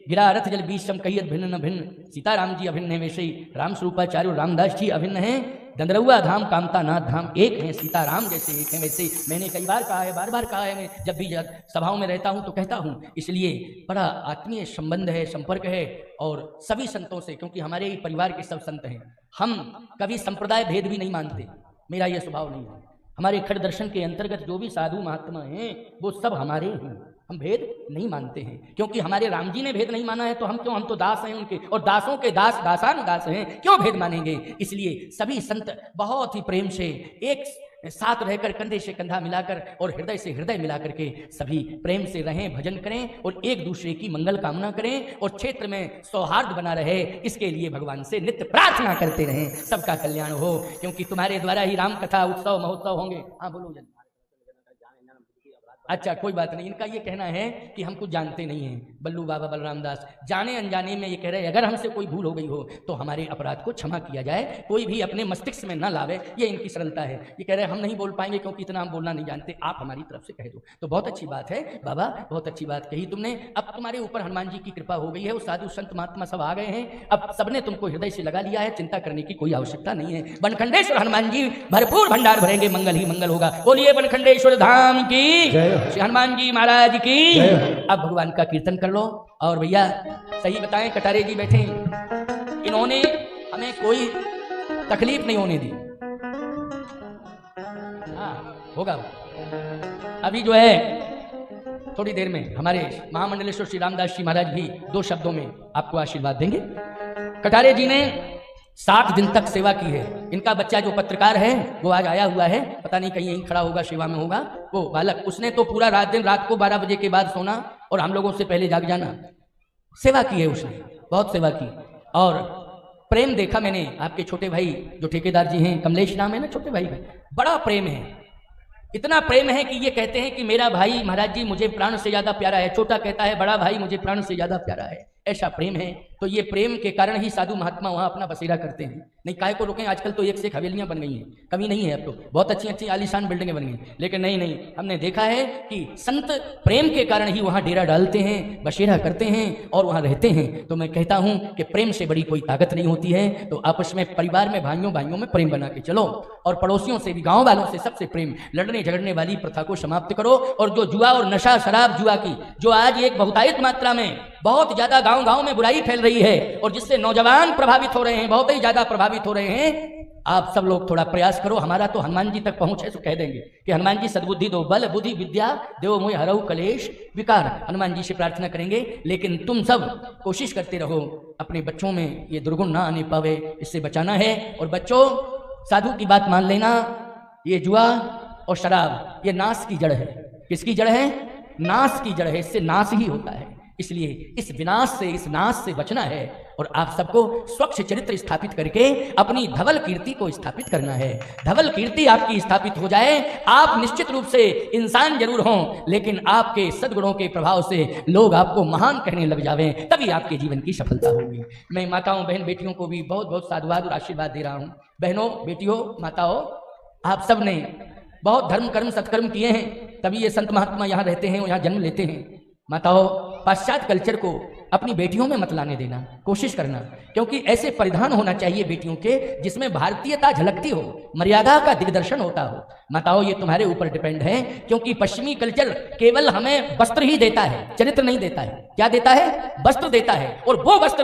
Speaker 1: गिरा रथ जल बीच सम कहियत भिन्न न भिन्न, सीताराम जी अभिन्न है, वैसे ही राम स्वरूपाचार्य रामदास जी अभिन्न हैं। दंदरउआ धाम कामता नाथ धाम एक है, सीताराम जैसे एक है। वैसे मैंने कई बार कहा है, बार बार कहा है, मैं जब भी सभाओं में रहता हूँ तो कहता हूँ। इसलिए बड़ा आत्मीय संबंध है, संपर्क है और सभी संतों से, क्योंकि हमारे ही परिवार के सब संत हैं। हम कभी संप्रदाय भेद भी नहीं मानते, मेरा यह स्वभाव नहीं है। हमारे खड़ दर्शन के अंतर्गत जो भी साधु महात्मा हैं वो सब हमारे हैं। हम भेद नहीं मानते हैं, क्योंकि हमारे राम जी ने भेद नहीं माना है तो हम क्यों? हम तो दास हैं उनके, और दासों के दास दासान दास हैं, क्यों भेद मानेंगे? इसलिए सभी संत बहुत ही प्रेम से एक साथ रहकर कंधे से कंधा मिलाकर और हृदय से हृदय मिलाकर के सभी प्रेम से रहें, भजन करें और एक दूसरे की मंगल कामना करें और क्षेत्र में सौहार्द बना रहे, इसके लिए भगवान से नित्य प्रार्थना करते रहें। सबका कल्याण हो, क्योंकि तुम्हारे द्वारा ही राम कथा उत्सव महोत्सव होंगे। हाँ बोलो जल्दी। अच्छा कोई बात नहीं। इनका ये कहना है कि हम कुछ जानते नहीं हैं। बल्लू बाबा बलराम दास जाने अनजाने में ये कह रहे हैं अगर हमसे कोई भूल हो गई हो तो हमारे अपराध को क्षमा किया जाए, कोई भी अपने मस्तिष्क में ना लावे, ये इनकी सरलता है। ये कह रहे हैं हम नहीं बोल पाएंगे क्योंकि इतना हम बोलना नहीं जानते, आप हमारी तरफ से कह दो। तो बहुत अच्छी बात है बाबा, बहुत अच्छी बात कही तुमने। अब तुम्हारे ऊपर हनुमान जी की कृपा हो गई है, वो साधु संत महात्मा सब आ गए हैं, अब सबने तुमको हृदय से लगा लिया है, चिंता करने की कोई आवश्यकता नहीं है। बनखंडेश्वर हनुमान जी भरपूर भंडार भरेंगे, मंगल ही मंगल होगा। बोलिए बनखंडेश्वर धाम की, श्री हनुमान जी महाराज की। अब भगवान का कीर्तन कर लो। और भैया सही बताएं, कटारे जी बैठे, इन्होंने हमें कोई तकलीफ नहीं होने दी। हाँ होगा। अभी जो है थोड़ी देर में हमारे महामंडलेश्वर श्री रामदास जी महाराज भी 2 शब्दों में आपको आशीर्वाद देंगे। कटारे जी ने 7 दिन तक सेवा की है। इनका बच्चा जो पत्रकार है वो आज आया हुआ है, पता नहीं कहीं यहीं खड़ा होगा, सेवा में होगा वो बालक। उसने तो पूरा रात को 12 बजे के बाद सोना और हम लोगों से पहले जाग जाना। सेवा की है उसने, बहुत सेवा की। और प्रेम देखा मैंने आपके छोटे भाई जो ठेकेदार जी हैं, कमलेश नाम है ना छोटे भाई का, बड़ा प्रेम है। इतना प्रेम है कि ये कहते हैं कि मेरा भाई महाराज जी मुझे प्राण से ज्यादा प्यारा है। छोटा कहता है बड़ा भाई मुझे प्राण से ज्यादा प्यारा है। ऐसा प्रेम है। तो ये प्रेम के कारण ही साधु महात्मा वहाँ अपना बसेरा करते हैं। नहीं काहे को रोकें, आजकल तो एक से एक हवेलियाँ बन गई हैं, कमी नहीं है। अब तो बहुत अच्छी अच्छी आलीशान बिल्डिंगें बन गई, लेकिन नहीं, हमने देखा है कि संत प्रेम के कारण ही वहाँ डेरा डालते हैं, बसेरा करते हैं और वहाँ रहते हैं। तो मैं कहता हूँ कि प्रेम से बड़ी कोई ताकत नहीं होती है। तो आपस में परिवार में भाइयों में प्रेम बना के चलो और पड़ोसियों से भी, गाँव वालों से सबसे प्रेम, लड़ने झगड़ने वाली प्रथा को समाप्त करो। और जो जुआ और नशा शराब जुआ की जो आज एक बहुतायत मात्रा में बहुत ज्यादा गांव में बुराई फैल रही है और जिससे नौजवान प्रभावित हो रहे हैं, बहुत ही ज्यादा प्रभावित हो रहे हैं, आप सब लोग थोड़ा प्रयास करो। हमारा तो हनुमान जी तक पहुंच है तो कह देंगे कि हनुमान जी सद्बुद्धि दो, बल बुद्धि विद्या देव मोह हरऊ कलेश विकार। हनुमान जी से प्रार्थना करेंगे। लेकिन तुम सब कोशिश करते रहो अपने बच्चों में ये दुर्गुण ना आने पावे, इससे बचाना है। और बच्चों साधु की बात मान लेना, ये जुआ और शराब ये नाश की जड़ है। किसकी जड़ है? नाश की जड़ है। इससे नाश ही होता है। इसलिए इस विनाश से, इस नाश से बचना है और आप सबको स्वच्छ चरित्र स्थापित करके अपनी धवल कीर्ति को स्थापित करना है। धवल कीर्ति आपकी स्थापित हो जाए, आप निश्चित रूप से इंसान जरूर हों, लेकिन आपके सद्गुणों के प्रभाव से लोग आपको महान कहने लग जावें, तभी आपके जीवन की सफलता होगी। मैं माताओं, बहन, बेटियों को भी बहुत बहुत साधुवाद और आशीर्वाद दे रहा हूँ। बहनों, बेटियों, माताओं, आप सब ने बहुत धर्म कर्म सत्कर्म किए हैं, तभी ये संत महात्मा यहाँ रहते हैं और यहाँ जन्म लेते हैं। माताओं, पाश्चात्य कल्चर को अपनी बेटियों में मत लाने देना, कोशिश करना, क्योंकि ऐसे परिधान होना चाहिए बेटियों के जिसमें भारतीयता झलकती हो, मर्यादा का दिग्दर्शन होता हो। माताओं, ये तुम्हारे ऊपर डिपेंड है, क्योंकि पश्चिमी कल्चर केवल हमें वस्त्र ही देता है, चरित्र नहीं देता है। क्या देता है? वस्त्र देता है, और वो वस्त्र